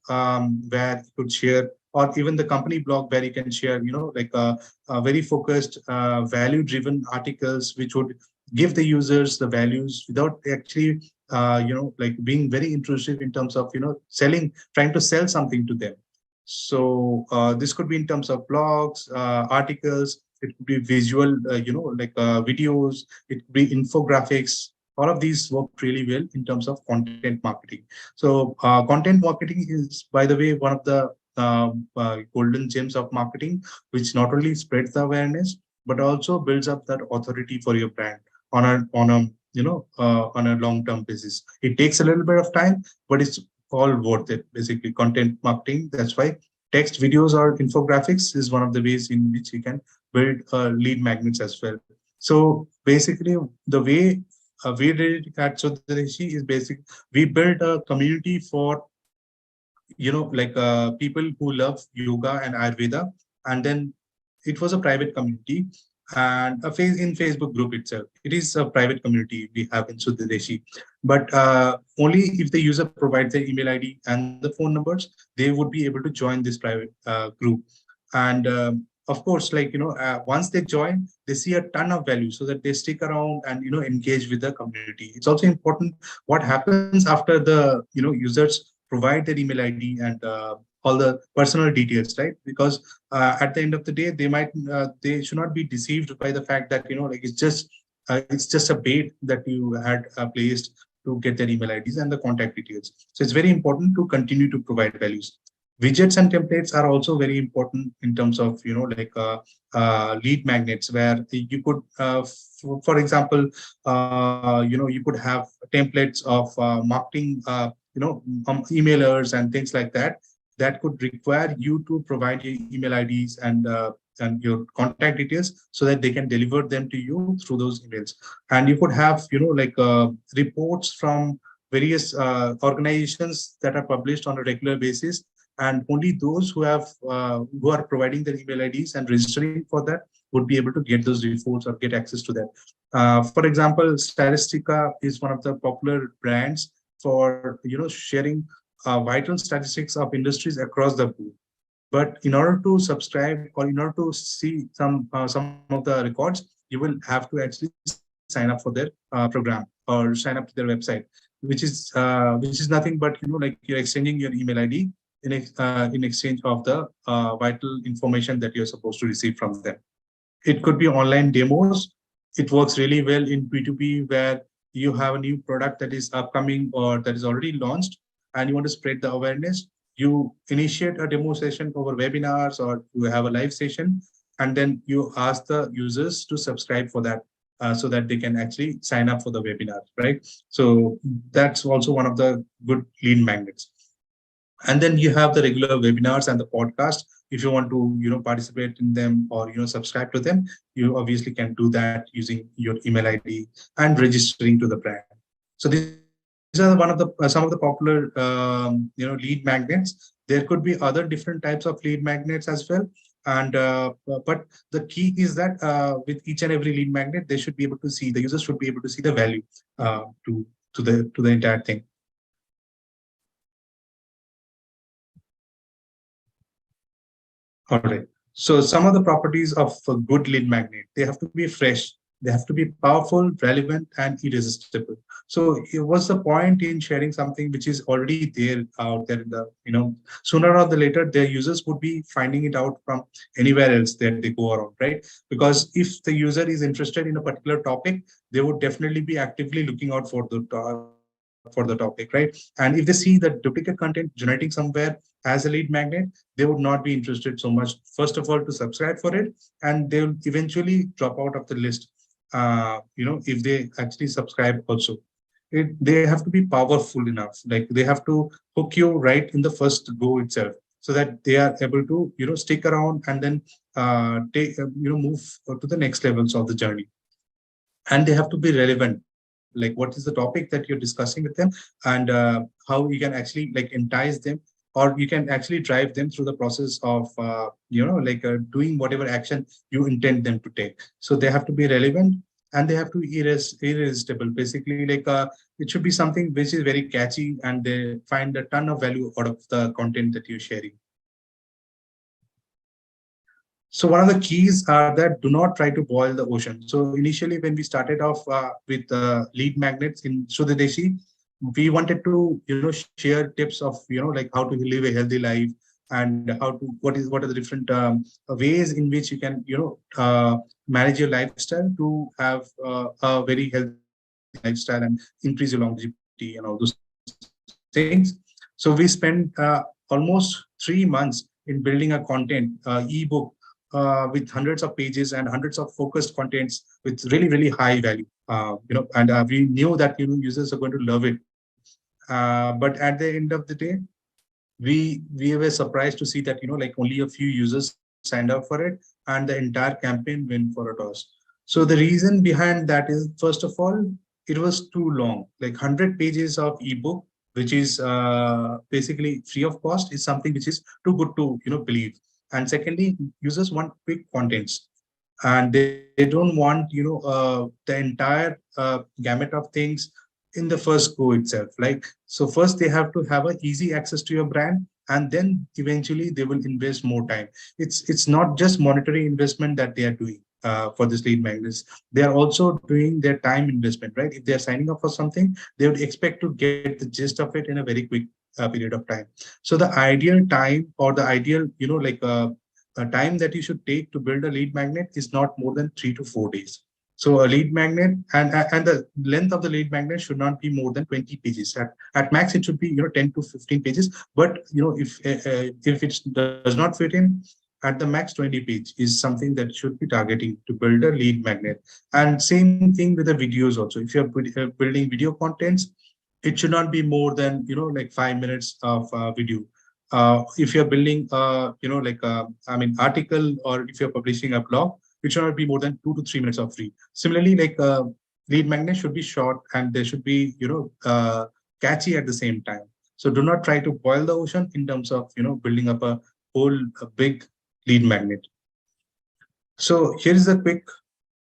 where you could share, or even the company blog where you can share, like very focused, value driven articles, which would give the users the values without actually, like being very intrusive in terms of, selling, trying to sell something to them. So this could be in terms of blogs, articles. It could be visual, like videos. It could be infographics. All of these work really well in terms of content marketing. So content marketing is, by the way, one of the golden gems of marketing, which not only spreads the awareness but also builds up that authority for your brand on a on a long term basis. It takes a little bit of time, but it's all worth it. Basically, content marketing. That's why text, videos, or infographics is one of the ways in which you can build lead magnets as well. So basically, the way we did it at Swadeshi is basic. We built a community for, like people who love yoga and Ayurveda, and then it was a private community, and a face in Facebook group itself. It is a private community we have in Sudhadeshi, but only if the user provides their email ID and the phone numbers, they would be able to join this private group. And of course, like, once they join, they see a ton of value, so that they stick around and, engage with the community. It's also important what happens after the, users provide their email ID and all the personal details, right? Because at the end of the day, they should not be deceived by the fact that, like it's just a bait that you had placed to get their email IDs and the contact details. So it's very important to continue to provide values. Widgets and templates are also very important in terms of, like lead magnets, where you could, for example, you could have templates of marketing, emailers and things like that, that could require you to provide your email IDs and your contact details, so that they can deliver them to you through those emails. And you could have, like reports from various organizations that are published on a regular basis, and only those who are providing their email IDs and registering for that would be able to get those reports or get access to that. For example, Statistica is one of the popular brands for, sharing vital statistics of industries across the board. But in order to subscribe, or in order to see some of the records, you will have to actually sign up for their program, or sign up to their website, which is nothing but, like you're exchanging your email ID in exchange of the vital information that you're supposed to receive from them. It could be online demos. It works really well in P2P, where you have a new product that is upcoming or that is already launched, and you want to spread the awareness. You initiate a demo session over webinars, or you have a live session, and then you ask the users to subscribe for that, so that they can actually sign up for the webinar, right? So that's also one of the good lead magnets. And then you have the regular webinars and the podcast. If you want to, participate in them, or, subscribe to them, you obviously can do that using your email ID and registering to the brand. So these are one of the some of the popular, lead magnets. There could be other different types of lead magnets as well. And but the key is that with each and every lead magnet, they should be able to see, the users should be able to see the value to the entire thing. All right. So some of the properties of a good lead magnet, they have to be fresh. They have to be powerful, relevant, and irresistible. So what's the point in sharing something which is already there out there in the, sooner or the later, their users would be finding it out from anywhere else that they go around, right? Because if the user is interested in a particular topic, they would definitely be actively looking out for the topic, right? And if they see the duplicate content generating somewhere as a lead magnet, they would not be interested so much, first of all, to subscribe for it, and they will eventually drop out of the list. If they actually subscribe also, they have to be powerful enough. Like they have to hook you right in the first go itself, so that they are able to stick around and then move to the next levels of the journey. And they have to be relevant, like what is the topic that you're discussing with them, and how you can actually like entice them, or you can actually drive them through the process of doing whatever action you intend them to take. So they have to be relevant, and they have to be irresistible. Basically, it should be something which is very catchy, and they find a ton of value out of the content that you're sharing. So one of the keys are that do not try to boil the ocean. So initially, when we started off with lead magnets in Sudadeshi, we wanted to share tips of like how to live a healthy life, and how to what are the different ways in which you can manage your lifestyle to have a very healthy lifestyle and increase your longevity and all those things. So we spent almost 3 months in building a content ebook with hundreds of pages and hundreds of focused contents with really high value. And we knew that users are going to love it. But at the end of the day, we were surprised to see that like only a few users signed up for it, and the entire campaign went for a toss. So the reason behind that is, first of all, it was too long. Like 100 pages of ebook, which is basically free of cost, is something which is too good to believe. And secondly, users want quick contents, and they don't want the entire gamut of things in the first go itself. Like, so first they have to have a easy access to your brand, and then eventually they will invest more time. It's not just monetary investment that they are doing for this lead magnets. They are also doing their time investment, right? If they are signing up for something, they would expect to get the gist of it in a very quick period of time. So the ideal time, or the ideal a time that you should take to build a lead magnet is not more than 3 to 4 days. So a lead magnet, and the length of the lead magnet should not be more than 20 pages. At max, it should be 10 to 15 pages. But if it does not fit in, at the max 20 page is something that should be targeting to build a lead magnet. And same thing with the videos also. If you're building video contents, it should not be more than like 5 minutes of video. If you're building article, or if you're publishing a blog, it should not be more than 2 to 3 minutes of free. Similarly, lead magnet should be short, and they should be catchy at the same time. So do not try to boil the ocean in terms of building up a big lead magnet. So here is a quick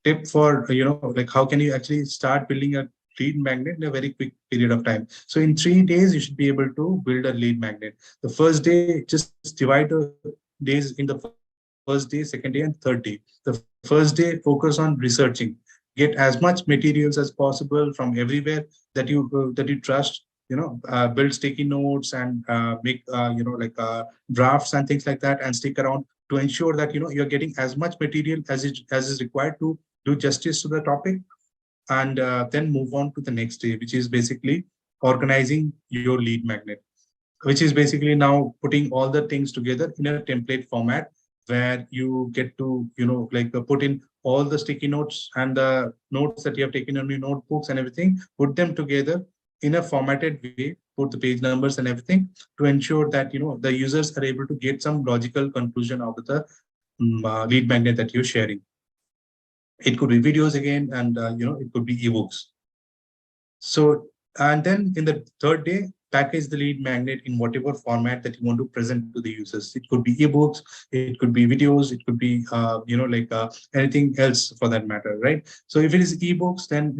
tip for like how can you actually start building a lead magnet in a very quick period of time. So in 3 days, you should be able to build a lead magnet. The first day, just divide the days in the first day, second day, and third day. The first day, focus on researching. Get as much materials as possible from everywhere that you trust. Build sticky notes, and make drafts and things like that, and stick around to ensure that you're getting as much material as is required to do justice to the topic. And then move on to the next day, which is basically organizing your lead magnet, which is basically now putting all the things together in a template format, where you get to put in all the sticky notes and the notes that you have taken on your notebooks and everything, put them together in a formatted way, put the page numbers and everything, to ensure that the users are able to get some logical conclusion out of the lead magnet that you're sharing. It could be videos again, and it could be ebooks. So, and then in the third day, package the lead magnet in whatever format that you want to present to the users. It could be ebooks, it could be videos, it could be anything else for that matter, right? So if it is ebooks, then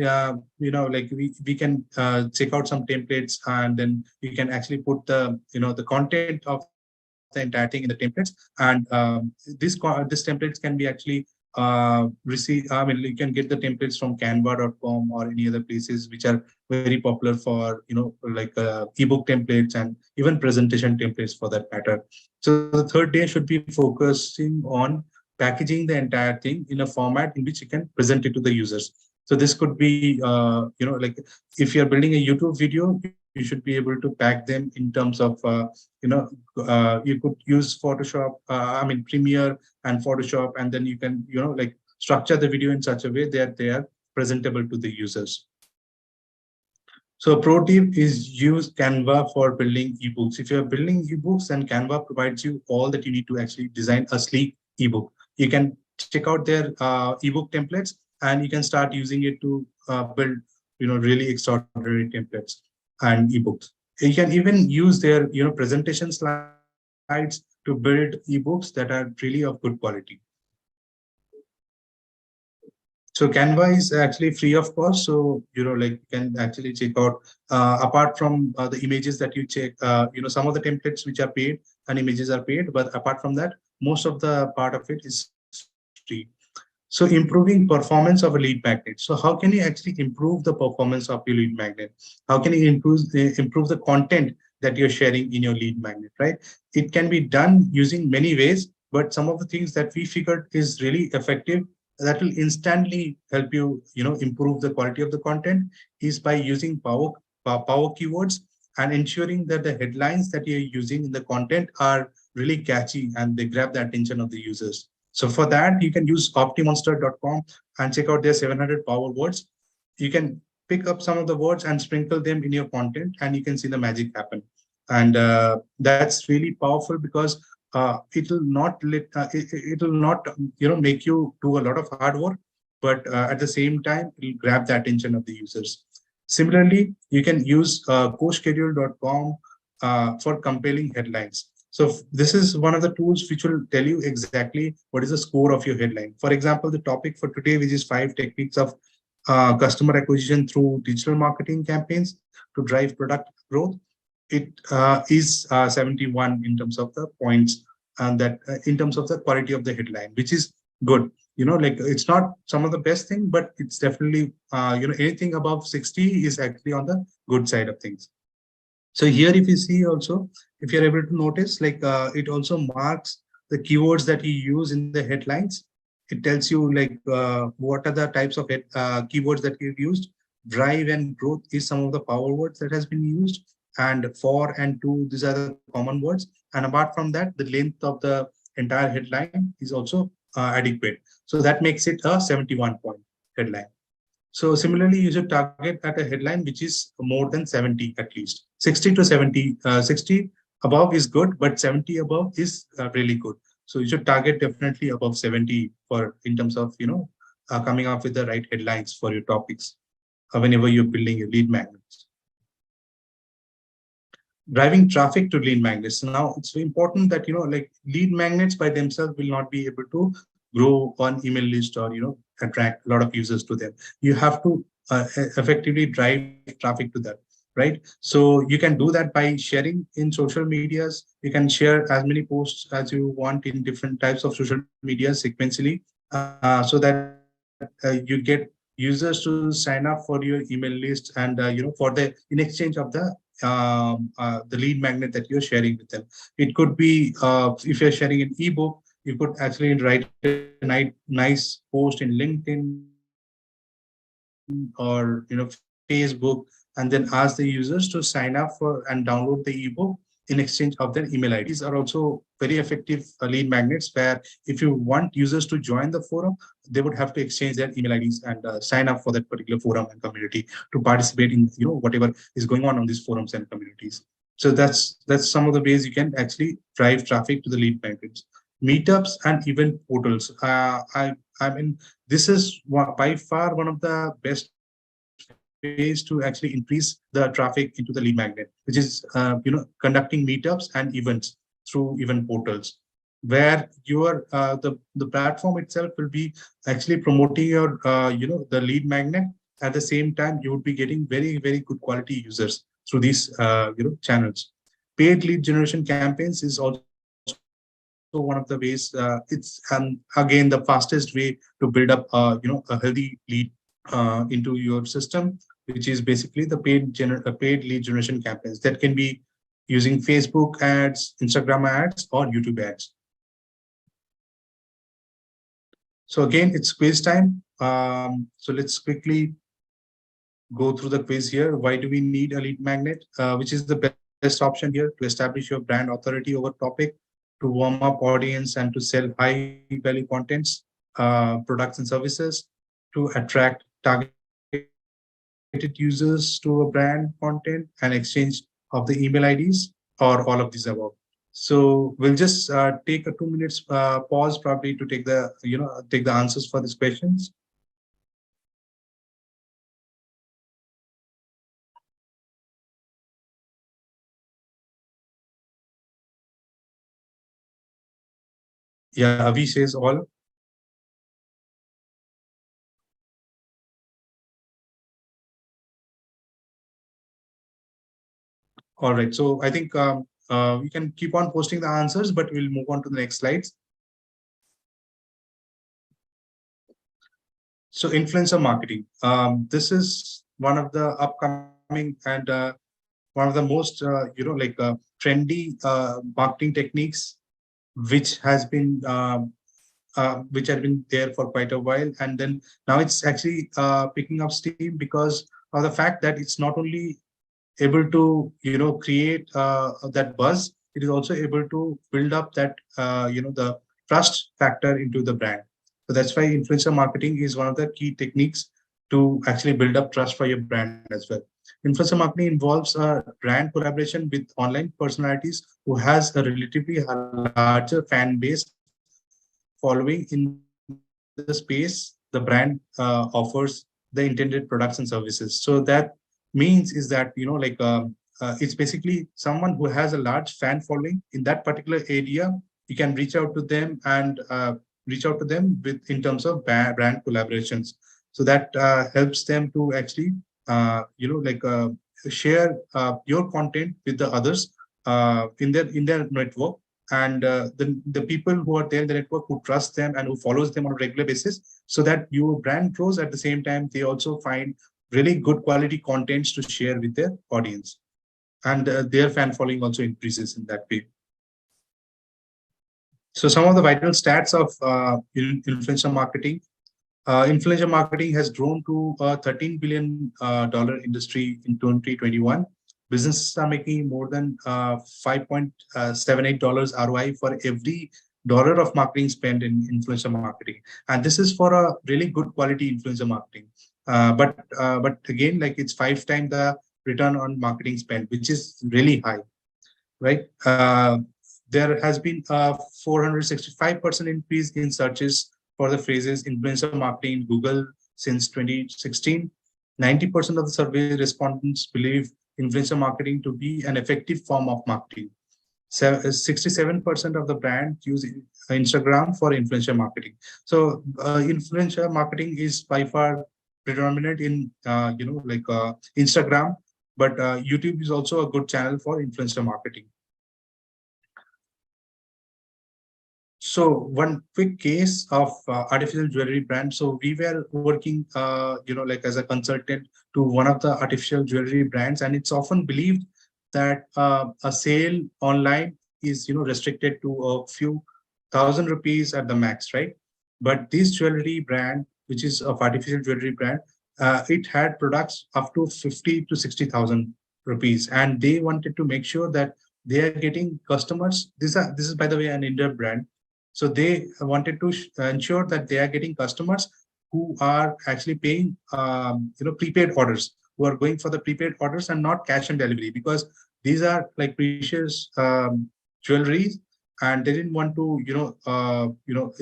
we can check out some templates, and then you can actually put the content of the entire thing in the templates. And this templates can be actually receive, I mean, you can get the templates from canva.com or any other places which are very popular for, like ebook templates and even presentation templates for that matter. So the third day should be focusing on packaging the entire thing in a format in which you can present it to the users. So this could be, like if you're building a YouTube video, you should be able to pack them in terms of, you could use Photoshop, I mean, Premiere and Photoshop, and then you can, like structure the video in such a way that they are presentable to the users. So a pro tip is use Canva for building ebooks. If you're building ebooks, then Canva provides you all that you need to actually design a sleek ebook. You can check out their ebook templates, and you can start using it to build, really extraordinary templates and ebooks. You can even use their, presentation slides to build ebooks that are really of good quality. So Canva is actually free of cost. So, like you can actually check out, apart from the images that you check, some of the templates which are paid and images are paid, but apart from that, most of the part of it is free. So improving performance of a lead magnet. So how can you actually improve the performance of your lead magnet? How can you improve the content that you're sharing in your lead magnet, right? It can be done using many ways, but some of the things that we figured is really effective that will instantly help you, improve the quality of the content is by using power keywords and ensuring that the headlines that you're using in the content are really catchy and they grab the attention of the users. So for that, you can use optimonster.com and check out their 700 power words. You can pick up some of the words and sprinkle them in your content, and you can see the magic happen. And that's really powerful because it will not make you do a lot of hard work, but at the same time, it will grab the attention of the users. Similarly, you can use coschedule.com for compelling headlines. So this is one of the tools which will tell you exactly what is the score of your headline. For example, the topic for today, which is 5 techniques of customer acquisition through digital marketing campaigns to drive product growth. It is 71 in terms of the points, and that in terms of the quality of the headline, which is good. Like it's not some of the best thing, but it's definitely, anything above 60 is actually on the good side of things. So here, if you see also, if you're able to notice, like it also marks the keywords that you use in the headlines. It tells you like what are the types of keywords that you've used. Drive and growth is some of the power words that has been used, and for and to, these are the common words. And apart from that, the length of the entire headline is also adequate. So that makes it a 71 point headline. So similarly, you should target at a headline which is more than 70 at least. 60 to 70, 60 above is good, but 70 above is really good. So you should target definitely above 70 for in terms of coming up with the right headlines for your topics whenever you're building your lead magnets. Driving traffic to lead magnets. Now it's very important that like lead magnets by themselves will not be able to grow on email list or attract a lot of users to them. You have to effectively drive traffic to that, right? So you can do that by sharing in social medias. You can share as many posts as you want in different types of social media sequentially, so that you get users to sign up for your email list, and for the in exchange of the lead magnet that you're sharing with them. It could be if you're sharing an ebook, you could actually write a nice post in LinkedIn or Facebook, and then ask the users to sign up for and download the ebook in exchange of their email ID. These are also very effective lead magnets where if you want users to join the forum, they would have to exchange their email IDs and sign up for that particular forum and community to participate in whatever is going on these forums and communities. So that's some of the ways you can actually drive traffic to the lead magnets. Meetups and event portals. I mean, this is by far one of the best ways to actually increase the traffic into the lead magnet, which is conducting meetups and events through event portals, where the platform itself will be actually promoting your the lead magnet. At the same time, you would be getting very good quality users through these channels. Paid lead generation campaigns is also very effective. one of the ways. It's again the fastest way to build up a healthy lead into your system, which is basically the paid lead generation campaigns that can be using Facebook ads, Instagram ads, or YouTube ads. So again, it's quiz time. So let's quickly go through the quiz here. Why do we need a lead magnet? Which is the best option here to establish your brand authority over topic, to warm up audience, and to sell high value contents, products and services, to attract targeted users to a brand content, and exchange of the email IDs, or all of these above. So we'll just take a 2 minutes pause, probably to take the take the answers for these questions. Yeah, Avi says all. All right. So I think we can keep on posting the answers, but we'll move on to the next slides. So influencer marketing. This is one of the upcoming and one of the most trendy marketing techniques, which has been which had been there for quite a while, and then now it's actually picking up steam because of the fact that it's not only able to create that buzz, it is also able to build up that the trust factor into the brand. So that's why influencer marketing is one of the key techniques to actually build up trust for your brand as well. Influencer marketing involves a brand collaboration with online personalities who has a relatively larger fan base following in the space the brand offers the intended products and services. So that means is that it's basically someone who has a large fan following in that particular area. You can reach out to them and with in terms of brand collaborations. So that helps them to actually share your content with the others in their network, and the people who are there in the network who trust them and who follows them on a regular basis, so that your brand grows. At the same time, they also find really good quality contents to share with their audience, and their fan following also increases in that way. So some of the vital stats of influencer marketing. Influencer marketing has grown to a $13 billion industry in 2021. Businesses are making more than $5.78 ROI for every dollar of marketing spent in influencer marketing, and this is for a really good quality influencer marketing. But again, like, it's 5 times the return on marketing spend, which is really high, right? There has been a 465% increase in searches for the phrases influencer marketing in Google since 2016. 90% of the survey respondents believe influencer marketing to be an effective form of marketing. 67% of the brand use Instagram for influencer marketing. So influencer marketing is by far predominant in Instagram, but YouTube is also a good channel for influencer marketing. So one quick case of artificial jewelry brand. So we were working, as a consultant to one of the artificial jewelry brands, and it's often believed that a sale online is, restricted to a few thousand rupees at the max, right? But this jewelry brand, which is of artificial jewelry brand, it had products up to 50 to 60,000 rupees, and they wanted to make sure that they are getting customers. This is, by the way, an Indian brand. So they wanted to ensure that they are getting customers who are actually paying, prepaid orders, who are going for the prepaid orders and not cash on delivery, because these are like precious jewelries, and they didn't want to,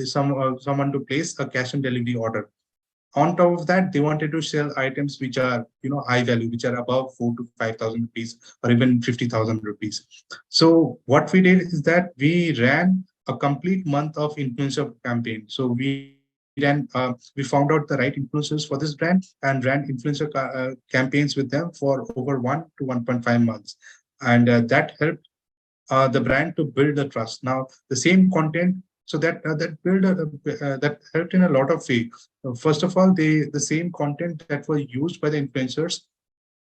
someone to place a cash on delivery order. On top of that, they wanted to sell items which are, high value, which are above 4 to 5,000 rupees, or even 50,000 rupees. So what we did is that we ran a complete month of influencer campaign. So we found out the right influencers for this brand and ran influencer campaigns with them for over 1 to 1.5 months, and that helped the brand to build the trust. Now, the same content, so that helped in a lot of ways. First of all, the same content that were used by the influencers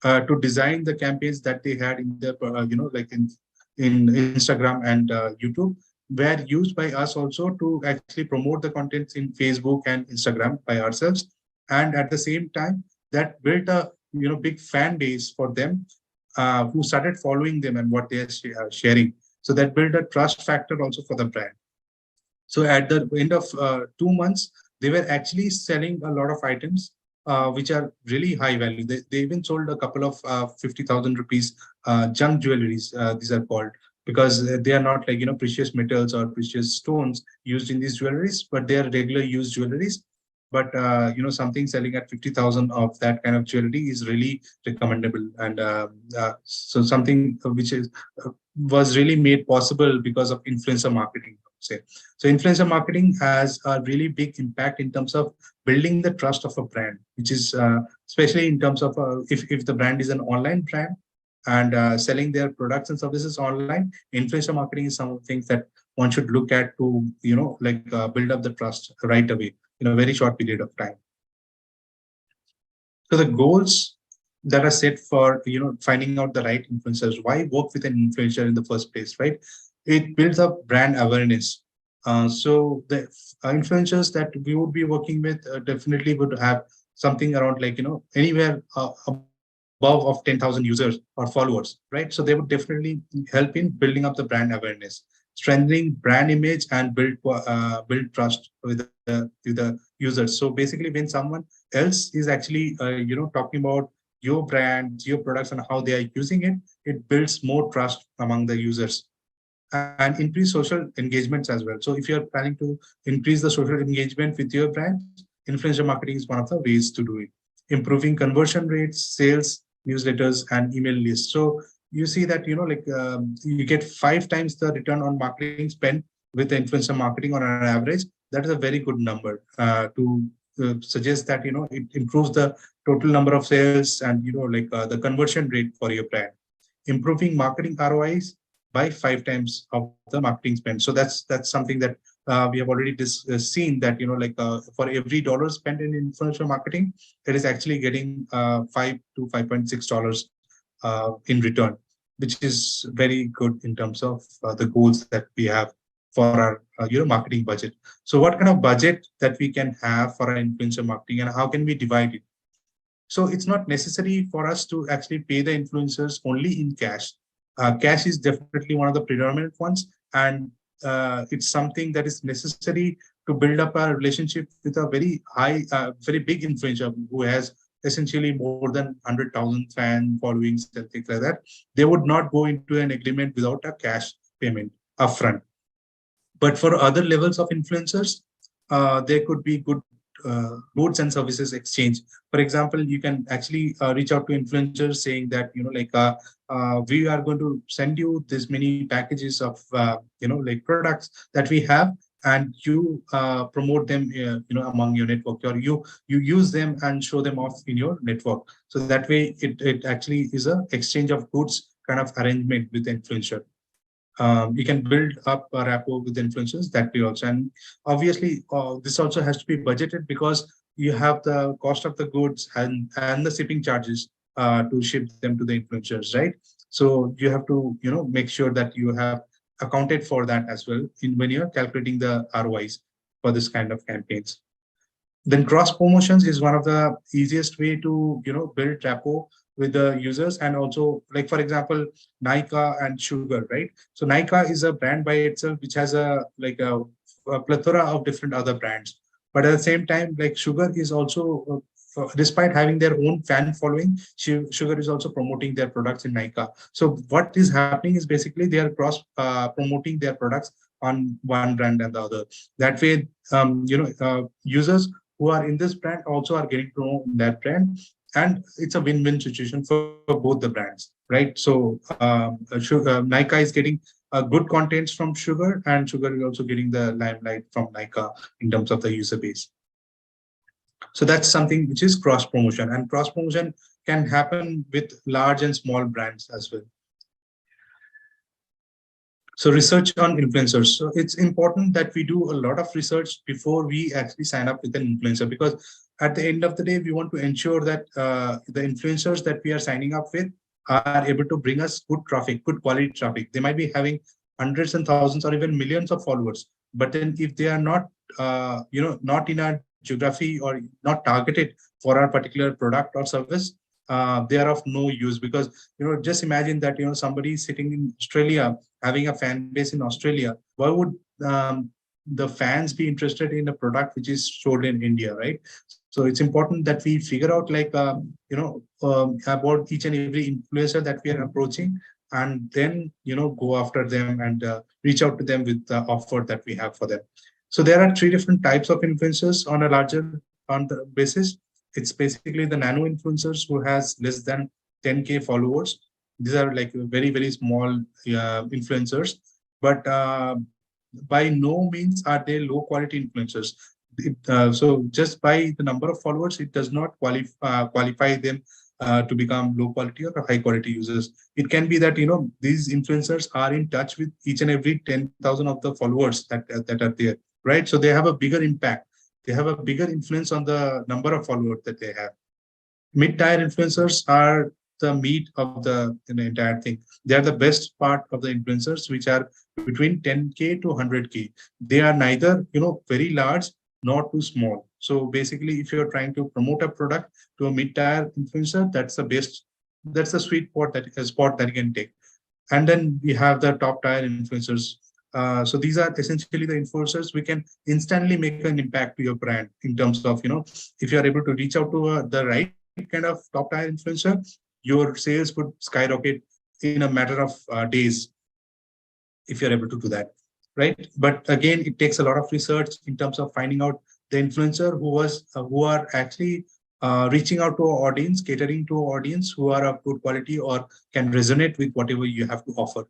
to design the campaigns that they had in their, like in Instagram and YouTube, were used by us also to actually promote the contents in Facebook and Instagram by ourselves. And at the same time, that built a big fan base for them, who started following them and what they are sharing. So that built a trust factor also for the brand. So at the end of 2 months, they were actually selling a lot of items which are really high value. They even sold a couple of 50,000 rupees junk jewelries. These are called, because they are not like precious metals or precious stones used in these jewelries, but they are regular used jewelries. But something selling at 50,000 of that kind of jewelry is really recommendable, and so something which is was really made possible because of influencer marketing, I would say. So influencer marketing has a really big impact in terms of building the trust of a brand, which is especially in terms of if the brand is an online brand and selling their products and services online, influencer marketing is something that one should look at to build up the trust right away in a very short period of time. So the goals that are set for finding out the right influencers. Why work with an influencer in the first place, right? It builds up brand awareness. So the influencers that we would be working with definitely would have something around anywhere above of 10,000 users or followers, right? So they would definitely help in building up the brand awareness, strengthening brand image, and build trust with the users. So basically, when someone else is actually talking about your brand, your products, and how they are using it, it builds more trust among the users and increase social engagements as well. So if you're planning to increase the social engagement with your brand, influencer marketing is one of the ways to do it. Improving conversion rates, sales, newsletters, and email lists. So you see that you get 5 times the return on marketing spend with the influencer marketing on an average. That is a very good number to suggest that it improves the total number of sales and the conversion rate for your brand. Improving marketing ROIs by 5 times of the marketing spend. So that's something that we have already seen that for every dollar spent in influencer marketing, it is actually getting $5 to $5.6 in return, which is very good in terms of the goals that we have for our marketing budget. So what kind of budget that we can have for our influencer marketing, and how can we divide it? So it's not necessary for us to actually pay the influencers only in cash. Cash is definitely one of the predominant ones, and it's something that is necessary to build up a relationship with a very big influencer who has essentially more than 100,000 fan followings and things like that. They would not go into an agreement without a cash payment upfront. But for other levels of influencers, there could be goods and services exchange. For example, you can actually reach out to influencers saying that we are going to send you this many packages of products that we have, and you promote them among your network, or you use them and show them off in your network. So that way it actually is a exchange of goods kind of arrangement with the influencer. You can build up a rapport with influencers that way also. And obviously, this also has to be budgeted, because you have the cost of the goods and the shipping charges to ship them to the influencers, right? So you have to make sure that you have accounted for that as well when you're calculating the ROIs for this kind of campaigns. Then cross promotions is one of the easiest way to build rapport with the users. And also, like for example, Nika and Sugar, right? So Nika is a brand by itself which has a plethora of different other brands, but at the same time, like Sugar is also despite having their own fan following, Sugar is also promoting their products in Nika. So what is happening is basically they are cross promoting their products on one brand and the other. That way, users who are in this brand also are getting to know that brand, and it's a win-win situation for both the brands, right? So Nika is getting good contents from Sugar, and Sugar is also getting the limelight from Nika in terms of the user base. So that's something which is cross promotion, and cross promotion can happen with large and small brands as well. So research on influencers. So it's important that we do a lot of research before we actually sign up with an influencer, because at the end of the day, we want to ensure that the influencers that we are signing up with are able to bring us good traffic, good quality traffic. They might be having hundreds and thousands or even millions of followers, but then if they are not, not in our geography or not targeted for our particular product or service, they are of no use. Because just imagine that somebody sitting in Australia having a fan base in Australia, why would um, the fans be interested in a product which is sold in India, right? So it's important that we figure out like about each and every influencer that we are approaching, and then go after them and reach out to them with the offer that we have for them. So there are three different types of influencers on a larger on the basis. It's basically the nano influencers who has less than 10K followers. These are like very, very small influencers, but by no means are they low quality influencers. So just by the number of followers, it does not qualify them to become low quality or high quality users. It can be that these influencers are in touch with each and every 10,000 of the followers that are there, right? So they have a bigger impact. They have a bigger influence on the number of followers that they have. Mid-tier influencers are the meat of the entire thing. They are the best part of the influencers, which are between 10K to 100K. They are neither very large nor too small. So basically, if you're trying to promote a product to a mid-tier influencer, that's the best. That's the sweet spot that you can take. And then we have the top tier influencers. So these are essentially the influencers we can instantly make an impact to your brand, in terms of if you are able to reach out to the right kind of top tier influencer, your sales could skyrocket in a matter of days, if you're able to do that, right? But again, it takes a lot of research in terms of finding out the influencer who are actually reaching out to our audience, catering to our audience, who are of good quality or can resonate with whatever you have to offer.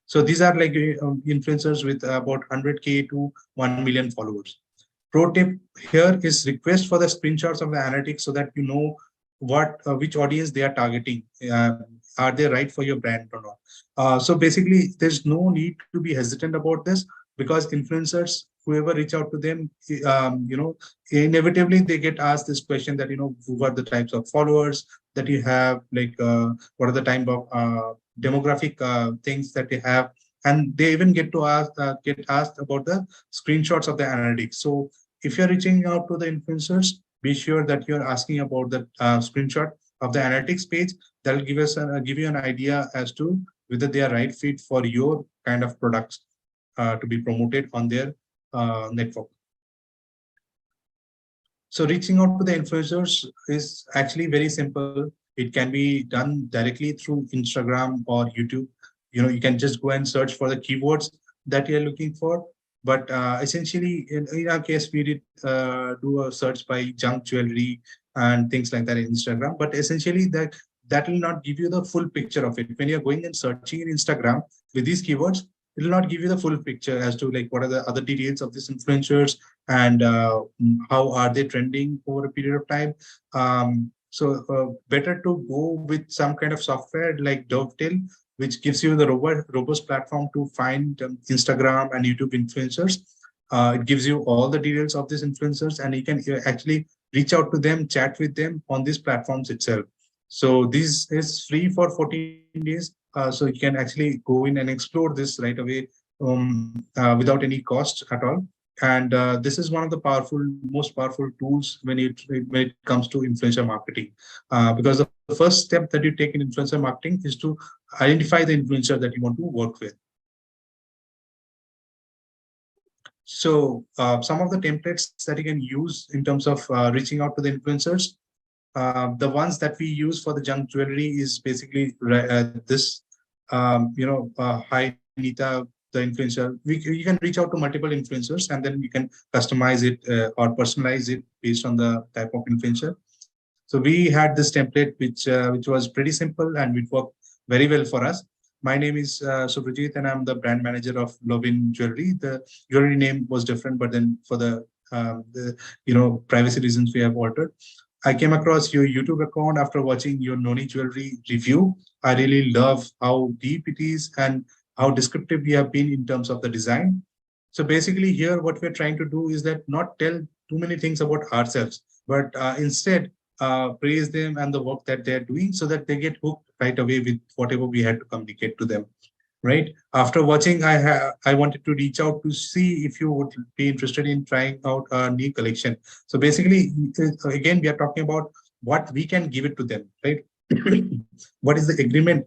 So these are like influencers with about 100K to 1 million followers. Pro tip here is request for the screenshots of the analytics, so that you know what which audience they are targeting. Are they right for your brand or not? So basically, there's no need to be hesitant about this, because influencers, whoever reach out to them, inevitably they get asked this question that what are the types of followers that you have, like what are the type of demographic things that they have, and they even get asked about the screenshots of the analytics. So if you're reaching out to the influencers, be sure that you're asking about the screenshot of the analytics page. That'll give you an idea as to whether they are right fit for your kind of products to be promoted on their network. So reaching out to the influencers is actually very simple. It can be done directly through Instagram or YouTube. You can just go and search for the keywords that you're looking for. But essentially, in our case, we did do a search by junk jewelry and things like that in Instagram. But essentially, that will not give you the full picture of it. When you're going and searching in Instagram with these keywords, it will not give you the full picture as to like what are the other details of these influencers, and how are they trending over a period of time. So better to go with some kind of software like Dovetail, which gives you the robust platform to find Instagram and YouTube influencers. It gives you all the details of these influencers, and you can actually reach out to them, chat with them on these platforms itself. So this is free for 14 days. So you can actually go in and explore this right away, without any cost at all. And this is one of the most powerful tools when it comes to influencer marketing, because the first step that you take in influencer marketing is to identify the influencer that you want to work with. So some of the templates that you can use in terms of reaching out to the influencers. The ones that we use for the junk jewelry is basically this. Hi Nita, the influencer. You can reach out to multiple influencers, and then you can customize it or personalize it based on the type of influencer. So we had this template which was pretty simple, and it worked very well for us. My name is Subrajit, and I'm the brand manager of Lovin Jewelry. The jewelry name was different, but then for the privacy reasons, we have altered. I came across your YouTube account after watching your Noni Jewelry review. I really love how deep it is and how descriptive we have been in terms of the design. So basically here, what we're trying to do is that not tell too many things about ourselves, but instead praise them and the work that they're doing so that they get hooked right away with whatever we had to communicate to them. Right after watching, I wanted to reach out to see if you would be interested in trying out a new collection. So basically, again, we are talking about what we can give it to them, right? What is the agreement?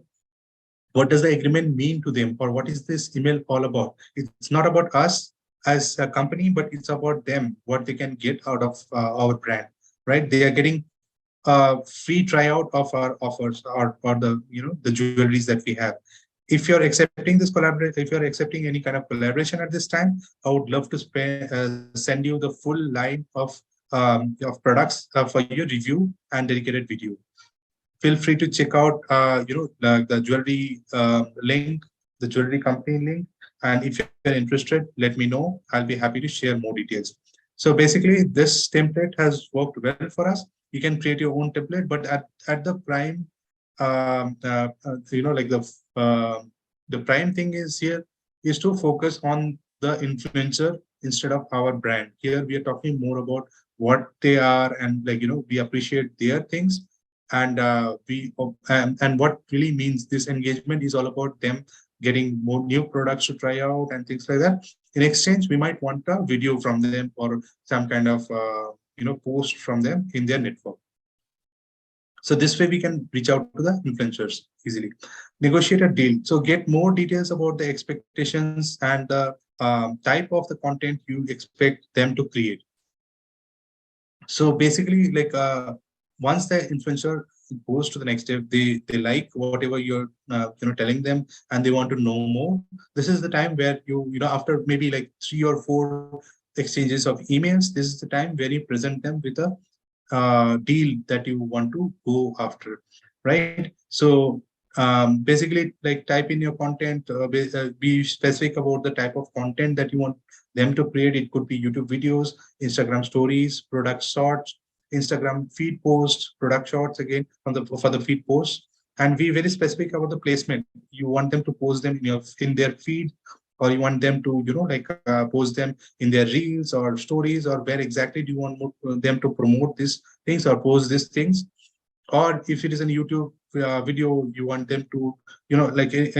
What does the agreement mean to them, or what is this email all about? It's not about us as a company, but it's about them, what they can get out of our brand, right? They are getting free tryout of our offers, or the the jewelries that we have. If you're accepting this collaboration, if you're accepting any kind of collaboration at this time, I would love to send you the full line of products for your review and dedicated video. Feel free to check out the jewelry link, the jewelry company link, and if you're interested, let me know. I'll be happy to share more details. So basically, this template has worked well for us. You can create your own template, but at the prime, like the prime thing is here is to focus on the influencer instead of our brand. Here we are talking more about what they are, and we appreciate their things. And and what really means this engagement is all about them getting more new products to try out and things like that. In exchange, we might want a video from them, or some kind of post from them in their network. So this way we can reach out to the influencers easily. Negotiate a deal. So get more details about the expectations and the type of the content you expect them to create. So basically, once the influencer goes to the next step, they like whatever you're telling them, and they want to know more. This is the time where after maybe like 3 or 4 exchanges of emails, this is the time where you present them with a deal that you want to go after, right? So basically, like, type in your content, be specific about the type of content that you want them to create. It could be YouTube videos, Instagram stories, product shorts, Instagram feed posts, product shorts again for the feed posts. And be very specific about the placement. You want them to post them in their feed, or you want them to post them in their reels or stories, or where exactly do you want them to promote these things or post these things. Or if it is a YouTube video, you want them to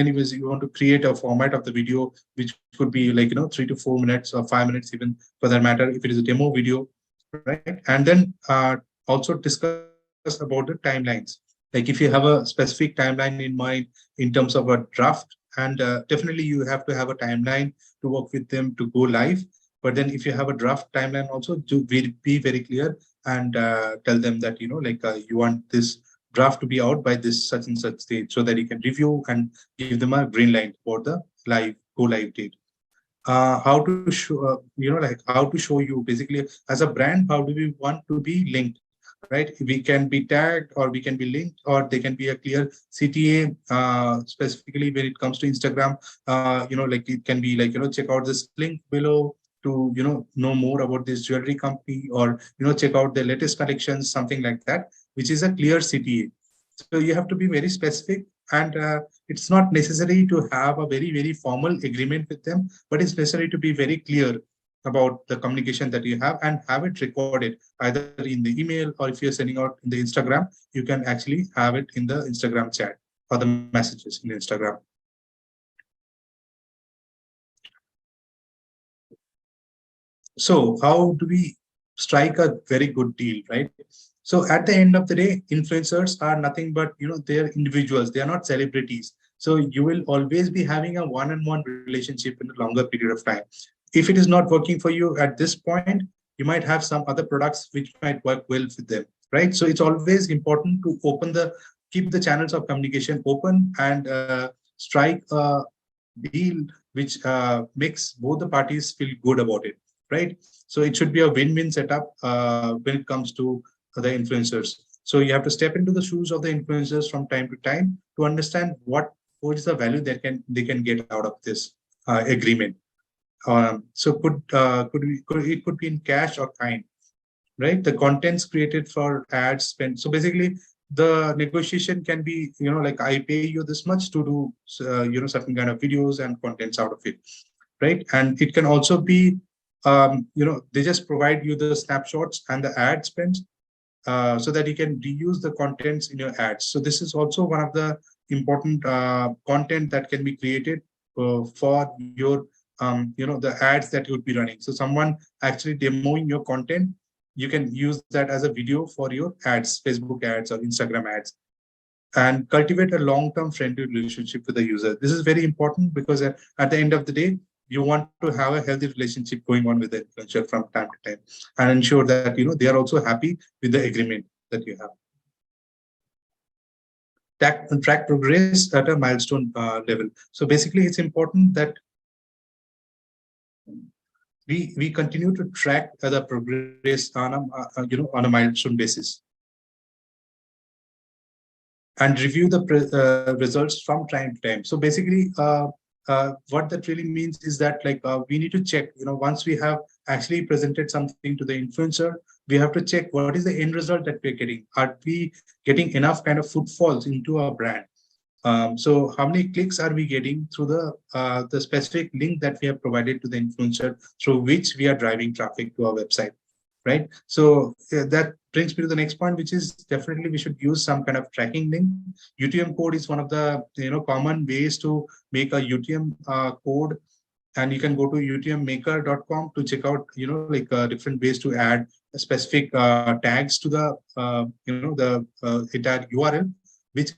anyways, you want to create a format of the video which could be 3 to 4 minutes or 5 minutes, even for that matter, if it is a demo video, right? And then also discuss about the timelines. Like, if you have a specific timeline in mind in terms of a draft, and definitely you have to have a timeline to work with them to go live. But then if you have a draft timeline also, be very clear, and tell them that you want this draft to be out by this such and such date, so that you can review and give them a green light for the go live date. How to show how to show you, basically, as a brand, how do we want to be linked, right? We can be tagged, or we can be linked, or they can be a clear CTA. Specifically when it comes to Instagram, it can be check out this link below to know more about this jewelry company, or check out the latest collections, something like that, which is a clear CTA. So you have to be very specific, and it's not necessary to have a very formal agreement with them, but it's necessary to be very clear about the communication that you have, and have it recorded either in the email, or if you're sending out in the Instagram, you can actually have it in the Instagram chat or the messages in Instagram. So how do we strike a very good deal, right? So at the end of the day, influencers are nothing but they're individuals. They are not celebrities. So you will always be having a one-on-one relationship in a longer period of time. If it is not working for you at this point, you might have some other products which might work well with them, right? So it's always important to keep the channels of communication open, and strike a deal which makes both the parties feel good about it, right? So it should be a win-win setup when it comes to the influencers. So you have to step into the shoes of the influencers from time to time to understand what is the value they can get out of this agreement. So it could be in cash or kind, right? The contents created for ads spent. So basically, the negotiation can be, like I pay you this much to do, certain kind of videos and contents out of it, right? And it can also be, they just provide you the snapshots and the ad spends, so that you can reuse the contents in your ads. So this is also one of the important content that can be created for your, the ads that you would be running. So someone actually demoing your content, you can use that as a video for your ads, Facebook ads or Instagram ads, and cultivate a long-term friendly relationship with the user. This is very important because at the end of the day, you want to have a healthy relationship going on with the influencer from time to time, and ensure that they are also happy with the agreement that you have. Track progress at a milestone level. So basically, it's important that we continue to track the progress on a on a milestone basis, and review the results from time to time. So basically, what that really means is that, like, we need to check, once we have actually presented something to the influencer, we have to check what is the end result that we're getting. Are we getting enough kind of footfalls into our brand? So how many clicks are we getting through the specific link that we have provided to the influencer, through which we are driving traffic to our website, right? So that brings me to the next point, which is definitely we should use some kind of tracking link. UTM code is one of the common ways to make a UTM code, and you can go to utmmaker.com to check out like different ways to add specific tags to the the entire URL, which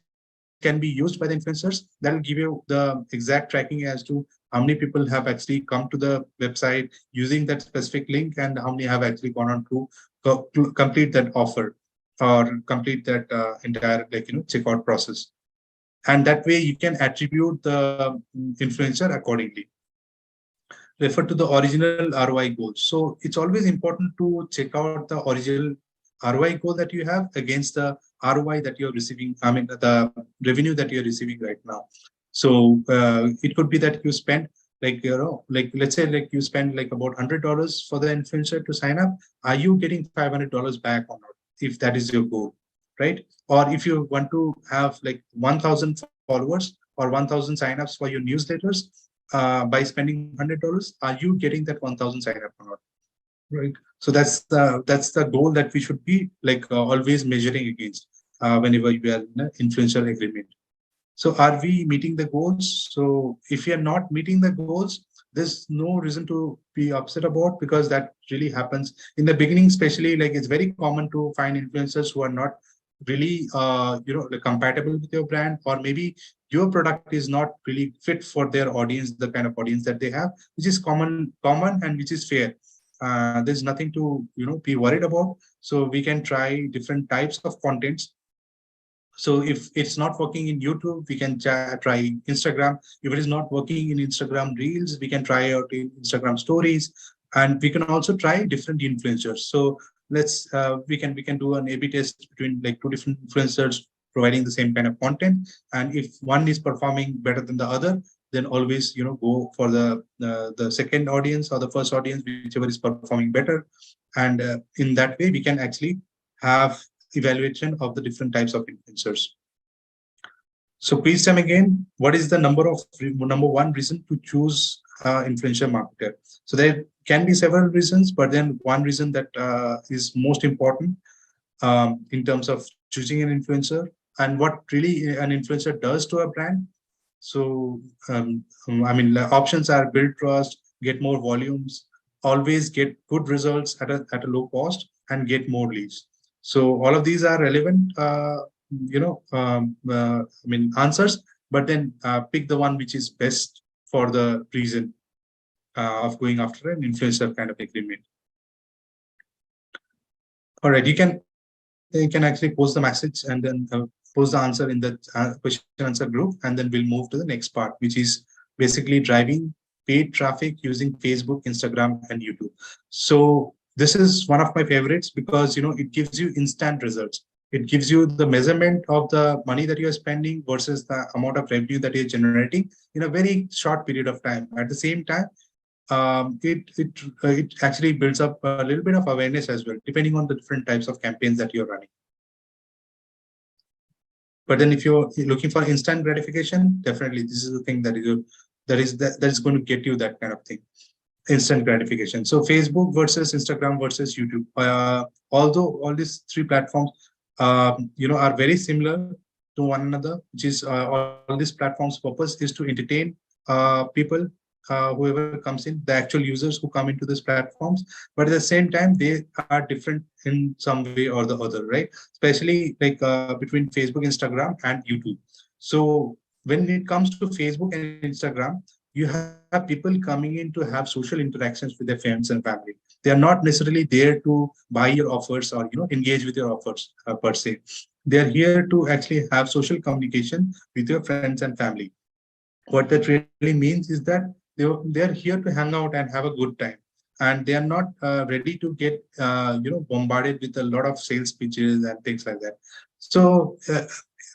can be used by the influencers. That will give you the exact tracking as to how many people have actually come to the website using that specific link, and how many have actually gone on to complete that offer, or complete that entire, like, checkout process. And that way you can attribute the influencer accordingly. Refer to the original ROI goals. So it's always important to check out the original ROI goal that you have against the ROI that you're receiving, I mean, the revenue that you're receiving right now. So it could be that you spend, like, like, let's say, like, you spend like about $100 for the influencer to sign up. Are you getting $500 back or not? If that is your goal, right? Or if you want to have like 1,000 followers or 1,000 signups for your newsletters, by spending $100, are you getting that 1,000 sign up or not? Right. So that's the goal that we should be, like, always measuring against whenever we are in an influencer agreement. So are we meeting the goals? So if we are not meeting the goals, there's no reason to be upset about, because that really happens in the beginning. Especially, like, it's very common to find influencers who are not really like, compatible with your brand, or maybe your product is not really fit for their audience, the kind of audience that they have, which is common and which is fair. There's nothing to be worried about. So we can try different types of contents. So if it's not working in YouTube, we can try Instagram. If it is not working in Instagram Reels, we can try out in Instagram Stories, and we can also try different influencers. So let's we can do an A/B test between, like, two different influencers providing the same kind of content. And if one is performing better than the other, then always go for the second audience or the first audience, whichever is performing better. And in that way, we can actually have evaluation of the different types of influencers. So please tell me again, what is the number one reason to choose influencer marketer? So there can be several reasons, but then one reason that is most important in terms of choosing an influencer, and what really an influencer does to a brand. So I mean, the options are: build trust, get more volumes, always get good results at a low cost, and get more leads. So all of these are relevant, I mean, answers. But then pick the one which is best for the reason of going after an influencer kind of agreement. All right, you can actually post the message, and then post the answer in the question answer group, and then we'll move to the next part, which is basically driving paid traffic using Facebook, Instagram, and YouTube. So this is one of my favorites, because it gives you instant results. It gives you the measurement of the money that you are spending versus the amount of revenue that you're generating in a very short period of time. At the same time, it actually builds up a little bit of awareness as well, depending on the different types of campaigns that you're running. But then if you're looking for instant gratification, definitely this is the thing that is going to get you that kind of thing, instant gratification. So Facebook versus Instagram versus YouTube. Although all these three platforms, are very similar to one another, which is all these platforms' purpose is to entertain people, whoever comes in, the actual users who come into these platforms. But at the same time, they are different in some way or the other, right? Especially like between Facebook, Instagram, and YouTube. So when it comes to Facebook and Instagram, you have people coming in to have social interactions with their friends and family. They are not necessarily there to buy your offers or engage with your offers per se. They are here to actually have social communication with your friends and family. What that really means is that they are here to hang out and have a good time, and they are not ready to get bombarded with a lot of sales pitches and things like that. So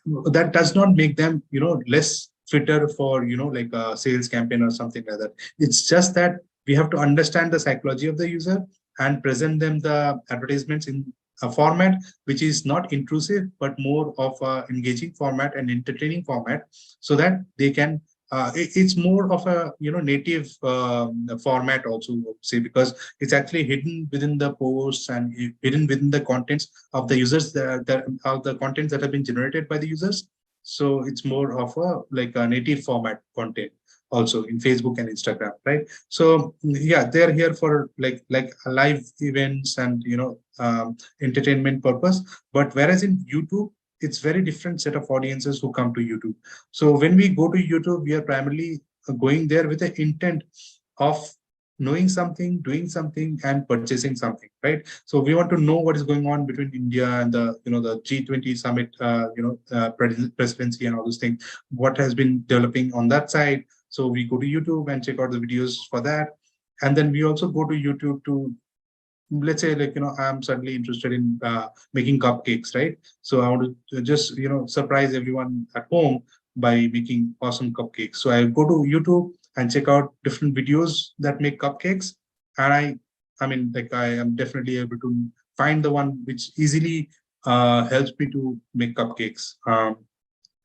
that does not make them less fitter for like a sales campaign or something like that. It's just that we have to understand the psychology of the user and present them the advertisements in a format which is not intrusive but more of a engaging format and entertaining format, so that they can it's more of a native format also, say, because it's actually hidden within the posts and hidden within the contents of the users, that of the contents that have been generated by the users. So it's more of a like a native format content also in Facebook and Instagram, right? So yeah, they're here for like live events and entertainment purpose. But whereas in YouTube, it's very different set of audiences who come to YouTube. So when we go to YouTube, we are primarily going there with the intent of knowing something, doing something, and purchasing something, right? So we want to know what is going on between India and the the G20 summit, presidency and all those things. What has been developing on that side? So we go to YouTube and check out the videos for that, and then we also go to YouTube to, let's say, like I'm suddenly interested in making cupcakes, right? So I want to just surprise everyone at home by making awesome cupcakes. So I go to YouTube and check out different videos that make cupcakes, and I mean, like, I am definitely able to find the one which easily helps me to make cupcakes.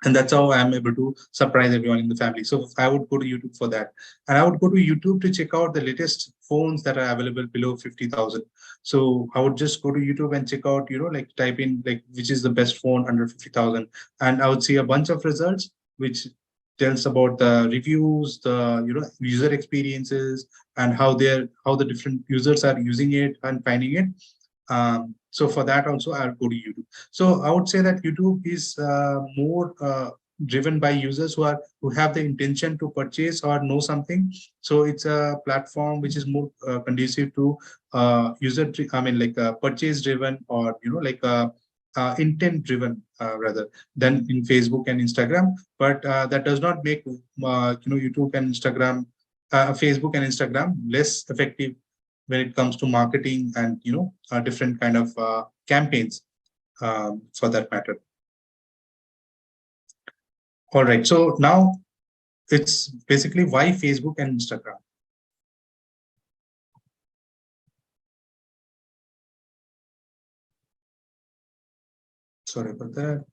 And that's how I'm able to surprise everyone in the family. So I would go to YouTube for that, and I would go to YouTube to check out the latest phones that are available below 50,000. So I would just go to YouTube and check out, like, type in like which is the best phone under 50,000, and I would see a bunch of results which tells about the reviews, the user experiences, and how the different users are using it and finding it. So for that also, I'll go to YouTube. So I would say that YouTube is more driven by users who have the intention to purchase or know something. So it's a platform which is more conducive to I mean, like, purchase driven, or like intent driven, rather than in Facebook and Instagram. But that does not make YouTube and Instagram, Facebook and Instagram less effective when it comes to marketing and different kind of campaigns, for that matter. All right, so now it's basically why Facebook and Instagram. Sorry about that.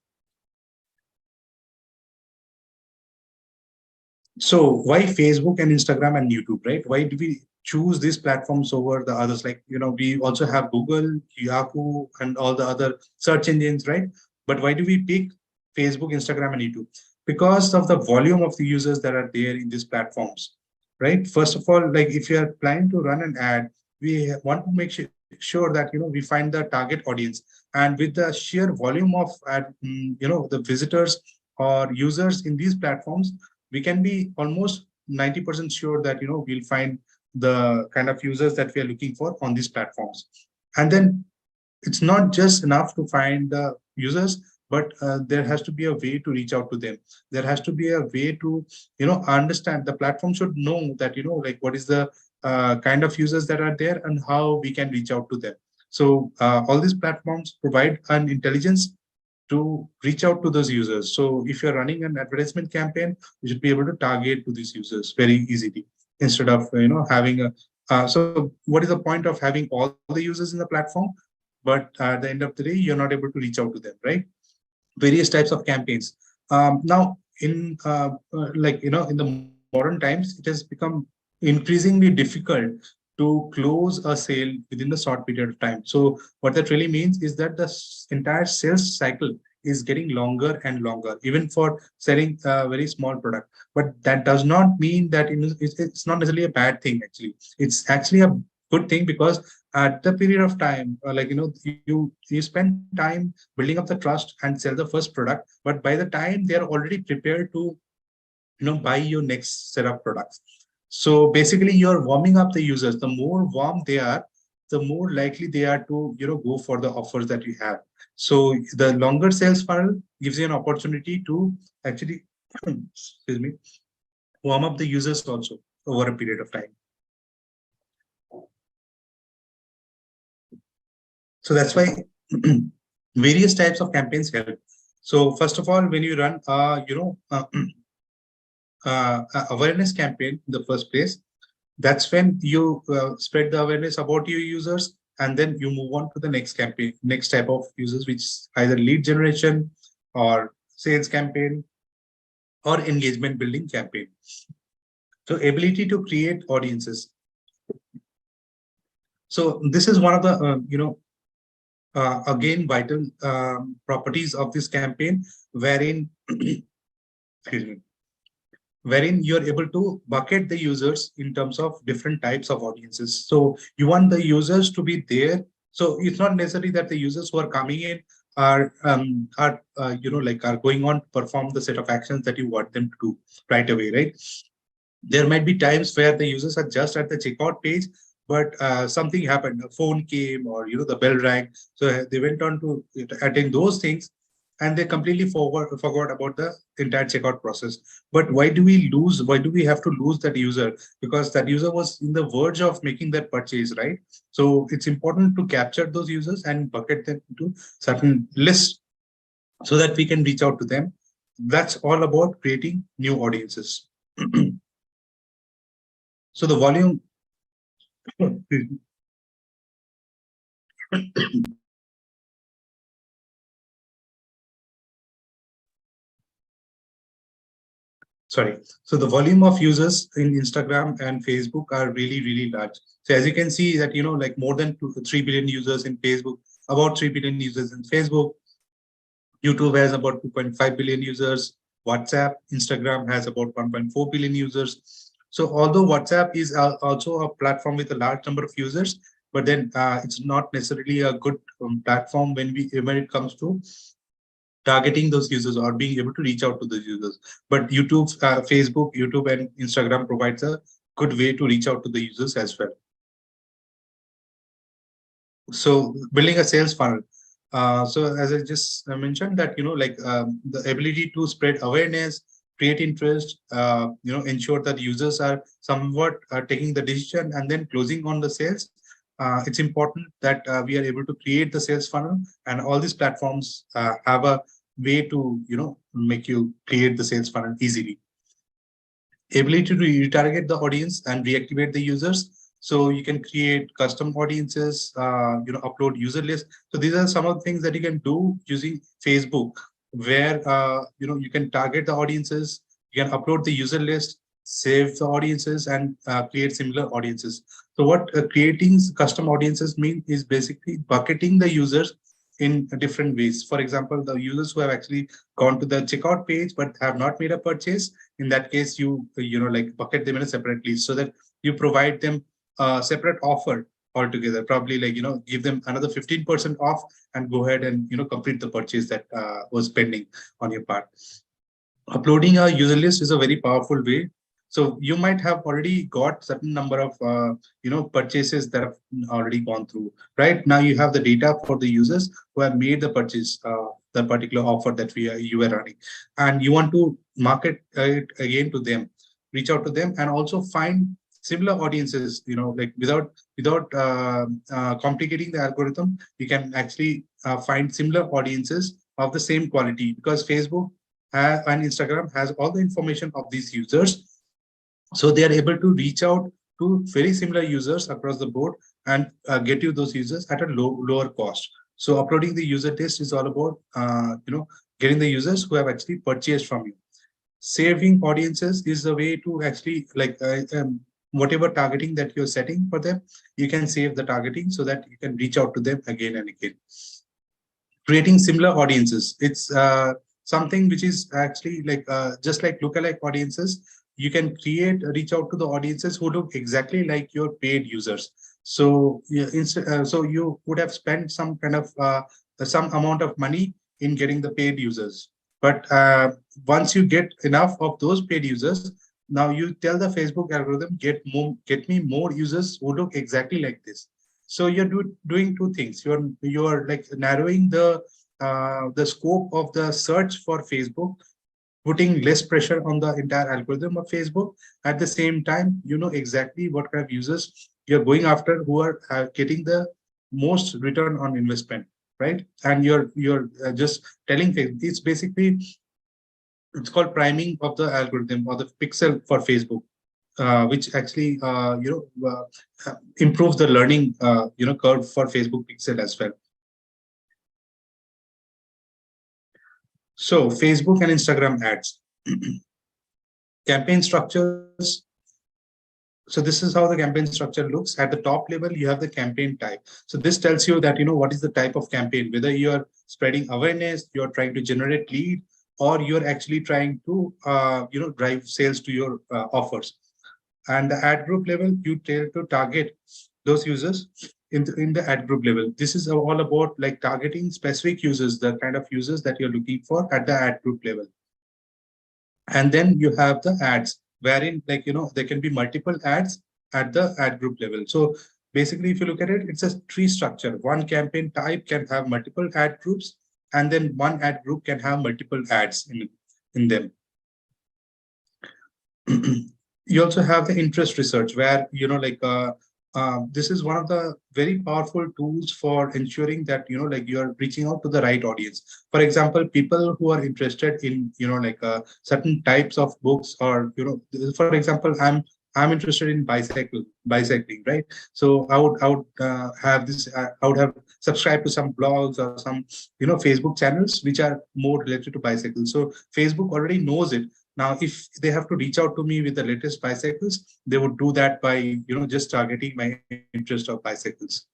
So why Facebook and Instagram and YouTube, right? Why do we choose these platforms over the others? Like, we also have Google, Yahoo, and all the other search engines, right? But why do we pick Facebook, Instagram, and YouTube? Because of the volume of the users that are there in these platforms, right? First of all, like, if you are planning to run an ad, we want to make sure that we find the target audience, and with the sheer volume of the visitors or users in these platforms, we can be almost 90% sure that we'll find the kind of users that we are looking for on these platforms. And then it's not just enough to find the users, but there has to be a way to reach out to them. There has to be a way to understand. The platform should know that like what is the kind of users that are there and how we can reach out to them. So all these platforms provide an intelligence to reach out to those users. So if you're running an advertisement campaign, you should be able to target to these users very easily, instead of having a so what is the point of having all the users in the platform, but at the end of the day, you're not able to reach out to them, right? various types of campaigns. Now, in in the modern times, it has become increasingly difficult to close a sale within the short period of time. So what that really means is that the entire sales cycle is getting longer and longer, even for selling a very small product. But that does not mean that it's not necessarily a bad thing. Actually, it's actually a good thing, because at the period of time, you spend time building up the trust and sell the first product, but by the time they are already prepared to buy your next set of products. So basically you're warming up the users. The more warm they are, the more likely they are to go for the offers that you have. So the longer sales funnel gives you an opportunity to actually excuse me, warm up the users also over a period of time. So that's why various types of campaigns help. So first of all, when you run awareness campaign in the first place, that's when you spread the awareness about your users, and then you move on to the next campaign, next type of users, which is either lead generation or sales campaign or engagement building campaign. So ability to create audiences. So this is one of the again vital properties of this campaign, wherein excuse me, wherein you're able to bucket the users in terms of different types of audiences. So you want the users to be there. So it's not necessarily that the users who are coming in are going on to perform the set of actions that you want them to do right away, right? There might be times where the users are just at the checkout page, but something happened, a phone came, or the bell rang, so they went on to attend those things, and they completely forgot about the entire checkout process. But why do we have to lose that user? Because that user was in the verge of making that purchase, right? So it's important to capture those users and bucket them into certain lists so that we can reach out to them. That's all about creating new audiences. So the volume sorry. So the volume of users in Instagram and Facebook are really, really large. So as you can see that, like more than 3 billion users in Facebook, about 3 billion users in Facebook, YouTube has about 2.5 billion users, WhatsApp, Instagram has about 1.4 billion users. So although WhatsApp is also a platform with a large number of users, but then it's not necessarily a good platform when it comes to targeting those users or being able to reach out to those users. But Facebook, YouTube, and Instagram provides a good way to reach out to the users as well. So building a sales funnel. So as I just mentioned that, the ability to spread awareness, create interest, ensure that users are somewhat taking the decision and then closing on the sales. It's important that we are able to create the sales funnel, and all these platforms have a way to, make you create the sales funnel easily. Ability to retarget the audience and reactivate the users. So you can create custom audiences, upload user lists. So these are some of the things that you can do using Facebook, where you can target the audiences, you can upload the user list, save the audiences, and create similar audiences. So what creating custom audiences mean is basically bucketing the users in different ways. For example, the users who have actually gone to the checkout page but have not made a purchase, in that case, you bucket them in a separate list, so that you provide them a separate offer altogether. Probably give them another 15% off and go ahead and complete the purchase that was pending on your part. Uploading a user list is a very powerful way. So you might have already got certain number of purchases that have already gone through. Right now, you have the data for the users who have made the purchase, the particular offer that you were running, and you want to market it again to them, reach out to them, and also find similar audiences. Without complicating the algorithm, you can actually find similar audiences of the same quality, because Facebook and Instagram has all the information of these users. So they are able to reach out to very similar users across the board and get you those users at a lower cost. So uploading the user list is all about getting the users who have actually purchased from you. Saving audiences is a way to actually whatever targeting that you're setting for them, you can save the targeting so that you can reach out to them again and again. Creating similar audiences, it's something which is actually just like lookalike audiences. You can reach out to the audiences who look exactly like your paid users. So so you would have spent some kind of some amount of money in getting the paid users, but once you get enough of those paid users, now you tell the Facebook algorithm, get me more users who look exactly like this. So you're doing two things. You're like narrowing the scope of the search for Facebook, putting less pressure on the entire algorithm of Facebook. At the same time, you know exactly what kind of users you're going after who are getting the most return on investment, right? And you're just telling Facebook. It's basically, it's called priming of the algorithm or the pixel for Facebook, which actually improves the learning curve for Facebook pixel as well. So Facebook and Instagram ads. Campaign structures. So this is how the campaign structure looks. At the top level, you have the campaign type. So this tells you that, what is the type of campaign, whether you're spreading awareness, you're trying to generate lead, or you're actually trying to, drive sales to your offers. And the ad group level, you try to target those users in the ad group level. This is all about like targeting specific users, the kind of users that you're looking for at the ad group level. And then you have the ads, wherein there can be multiple ads at the ad group level. So basically, if you look at it, it's a tree structure. One campaign type can have multiple ad groups, and then one ad group can have multiple ads in them. You also have the interest research, where this is one of the very powerful tools for ensuring that you're reaching out to the right audience. For example, people who are interested in certain types of books, or for example, I'm interested in bicycling, right? So I would have this. I would have subscribed to some blogs or some Facebook channels which are more related to bicycles. So Facebook already knows it. Now, if they have to reach out to me with the latest bicycles, they would do that by just targeting my interest of bicycles.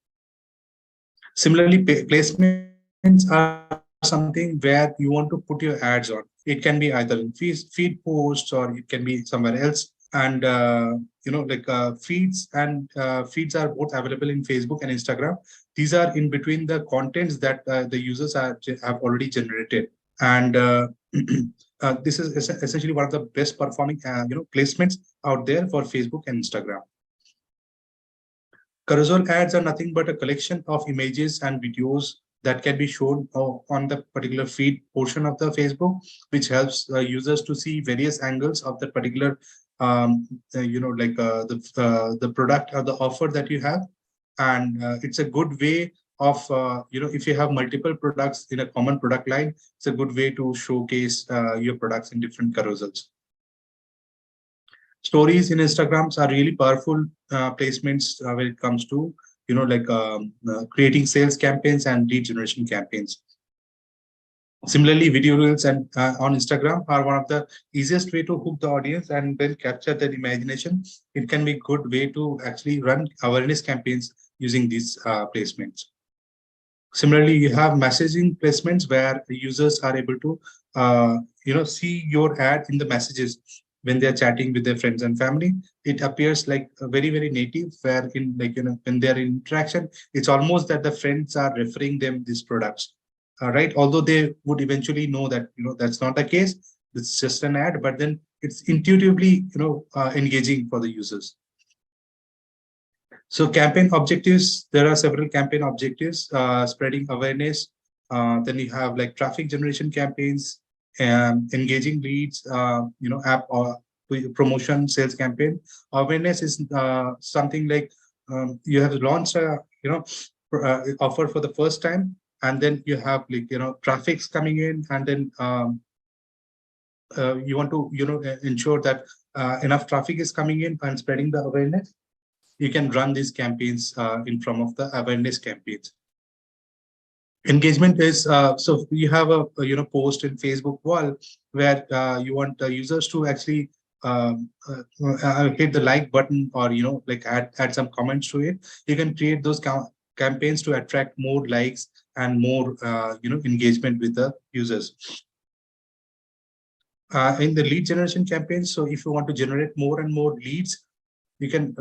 Similarly, placements are something where you want to put your ads on. It can be either in feed posts, or it can be somewhere else. And feeds are both available in Facebook and Instagram. These are in between the contents that the users have already generated. And this is essentially one of the best performing placements out there for Facebook and Instagram. Carousel ads are nothing but a collection of images and videos that can be shown on the particular feed portion of the Facebook, which helps users to see various angles of that particular the product or the offer that you have. And it's a good way of if you have multiple products in a common product line, it's a good way to showcase your products in different carousels. Stories in Instagrams are really powerful placements when it comes to creating sales campaigns and lead generation campaigns. Similarly, video reels and on Instagram are one of the easiest way to hook the audience and then capture their imagination. It can be a good way to actually run awareness campaigns using these placements. Similarly, you have messaging placements where the users are able to see your ad in the messages when they're chatting with their friends and family. It appears like a very, very native, where when they're in interaction, it's almost that the friends are referring them these products. Right? Although they would eventually know that that's not the case. It's just an ad, but then it's intuitively engaging for the users. So campaign objectives, there are several campaign objectives: spreading awareness. Then you have like traffic generation campaigns, engaging leads, app or promotion, sales campaign. Awareness is something like you have launched a offer for the first time, and then you have traffic's coming in, and then you want to ensure that enough traffic is coming in and spreading the awareness. You can run these campaigns in form of the awareness campaigns. Engagement is so you have a post in Facebook wall where you want users to actually hit the like button, or like add some comments to it. You can create those campaigns to attract more likes and more engagement with the users. In the lead generation campaigns, so if you want to generate more and more leads, you can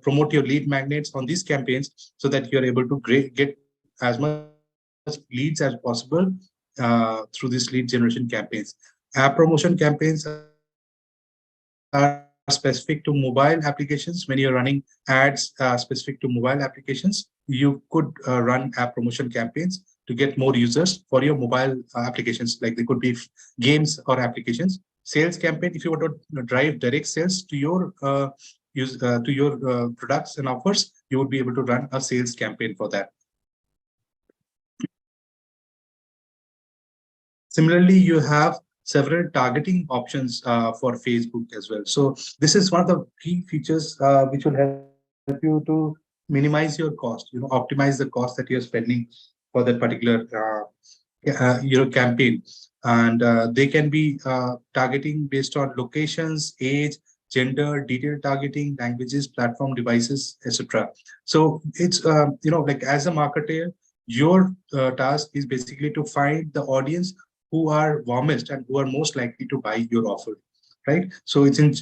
promote your lead magnets on these campaigns, so that you're able to get as much leads as possible through these lead generation campaigns. App promotion campaigns are specific to mobile applications. When you're running ads specific to mobile applications, you could run app promotion campaigns to get more users for your mobile applications. Like they could be games or applications. Sales campaign, if you want to drive direct sales to your products and offers, you would be able to run a sales campaign for that. Similarly, you have several targeting options for Facebook as well. So this is one of the key features which will help you to minimize your cost, optimize the cost that you're spending for that particular campaign. And they can be targeting based on locations, age, gender, detailed targeting, languages, platform, devices, etc. So it's like as a marketer, your task is basically to find the audience who are warmest and who are most likely to buy your offer, right? So it's in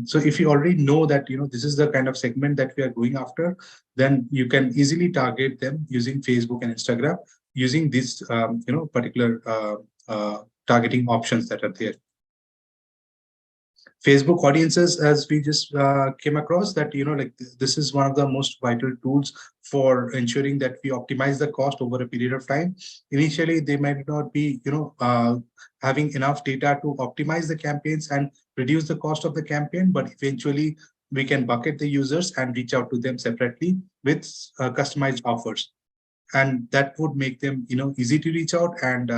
so if you already know that this is the kind of segment that we are going after, then you can easily target them using Facebook and Instagram, using these particular targeting options that are there. Facebook audiences, as we just came across, that like this is one of the most vital tools for ensuring that we optimize the cost over a period of time. Initially, they might not be having enough data to optimize the campaigns and reduce the cost of the campaign, but eventually we can bucket the users and reach out to them separately with customized offers, and that would make them easy to reach out and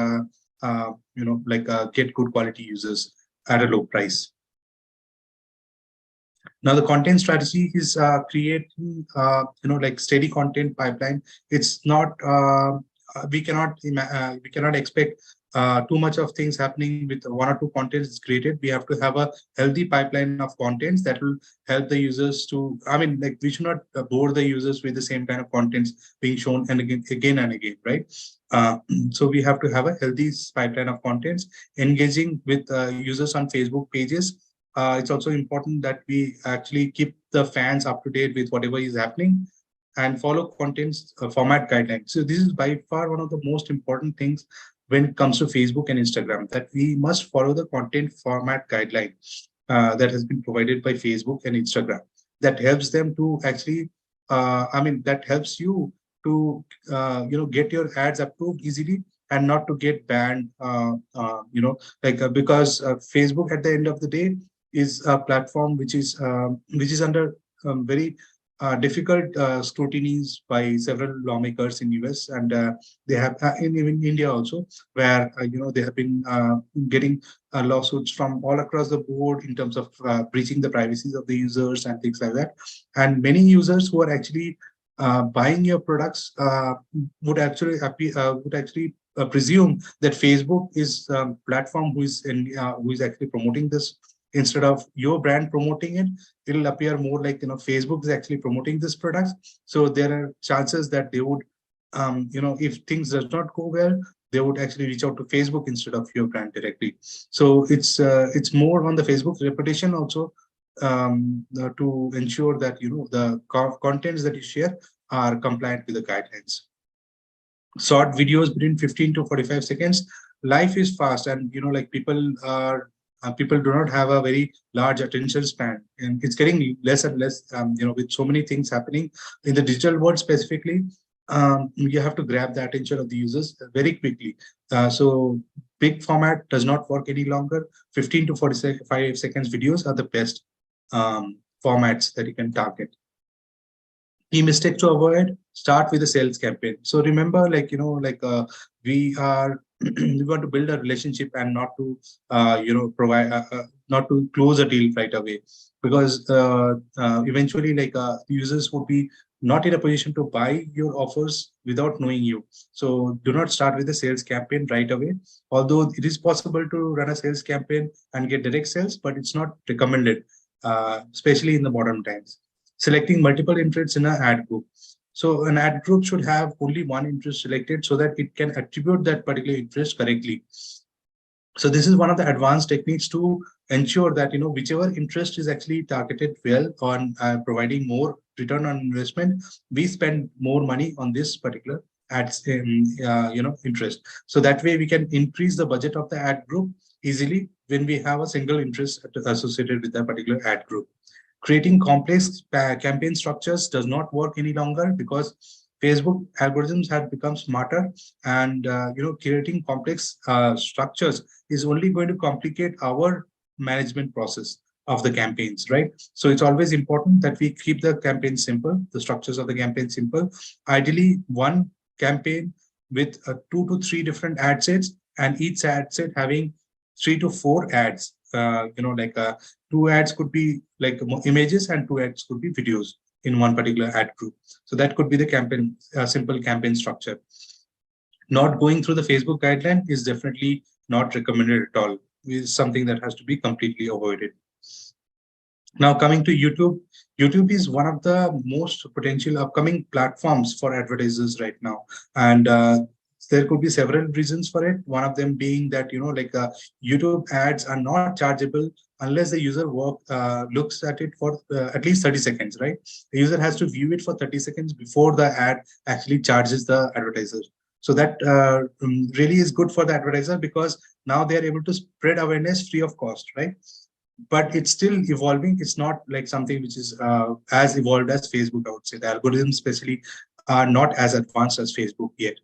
get good quality users at a low price. Now, the content strategy is creating, like steady content pipeline. It's not we cannot expect too much of things happening with one or two contents created. We have to have a healthy pipeline of contents that will help the users to. I mean, like we should not bore the users with the same kind of contents being shown and again and again, right? So we have to have a healthy pipeline of contents, engaging with users on Facebook pages. It's also important that we actually keep the fans up to date with whatever is happening and follow contents format guidelines. So this is by far one of the most important things when it comes to Facebook and Instagram, that we must follow the content format guideline that has been provided by Facebook and Instagram. That helps them to actually, that helps you to, get your ads approved easily and not to get banned, because Facebook at the end of the day is a platform which is under very difficult scrutinies by several lawmakers in US, and they have in even India also, where they have been getting lawsuits from all across the board in terms of breaching the privacies of the users and things like that. And many users who are actually buying your products would actually presume that Facebook is a platform who is actually promoting this. Instead of your brand promoting it, it'll appear more like Facebook is actually promoting this product. So there are chances that they would, if things does not go well, they would actually reach out to Facebook instead of your brand directly. So it's more on the Facebook's reputation also, to ensure that the contents that you share are compliant with the guidelines. Short videos between 15 to 45 seconds. Life is fast, and like people do not have a very large attention span, and it's getting less and less. With so many things happening in the digital world specifically, you have to grab the attention of the users very quickly. So big format does not work any longer. 15 to 45 seconds videos are the best formats that you can target. Key mistake to avoid: start with a sales campaign. So remember, we are we want to build a relationship and not to provide not to close a deal right away, because eventually users would be not in a position to buy your offers without knowing you. So do not start with a sales campaign right away. Although it is possible to run a sales campaign and get direct sales, but it's not recommended, especially in the modern times. Selecting multiple interests in an ad group. So an ad group should have only one interest selected so that it can attribute that particular interest correctly. So this is one of the advanced techniques to ensure that whichever interest is actually targeted well on providing more return on investment, we spend more money on this particular ads interest. So that way we can increase the budget of the ad group easily when we have a single interest associated with that particular ad group. Creating complex campaign structures does not work any longer because Facebook algorithms have become smarter, and creating complex structures is only going to complicate our management process of the campaigns, right? So it's always important that we keep the campaign simple, the structures of the campaign simple. Ideally, one campaign with 2 to 3 different ad sets, and each ad set having 3 to 4 ads. Like 2 ads could be like images, and 2 ads could be videos in one particular ad group. So that could be the campaign, simple campaign structure. Not going through the Facebook guideline is definitely not recommended at all. It's something that has to be completely avoided. Now coming to YouTube, YouTube is one of the most potential upcoming platforms for advertisers right now. And there could be several reasons for it. One of them being that, YouTube ads are not chargeable unless the user looks at it for at least 30 seconds, right? The user has to view it for 30 seconds before the ad actually charges the advertiser. So that really is good for the advertiser because now they are able to spread awareness free of cost, right? But it's still evolving. It's not like something which is as evolved as Facebook, I would say. The algorithms especially are not as advanced as Facebook yet.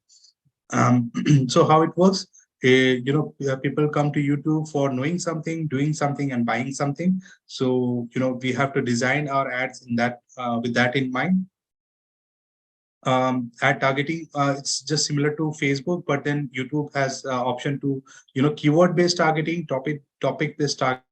So how it works, people come to YouTube for knowing something, doing something, and buying something. So, we have to design our ads in that with that in mind. Ad targeting, it's just similar to Facebook, but then YouTube has option to, keyword based targeting, topic based targeting,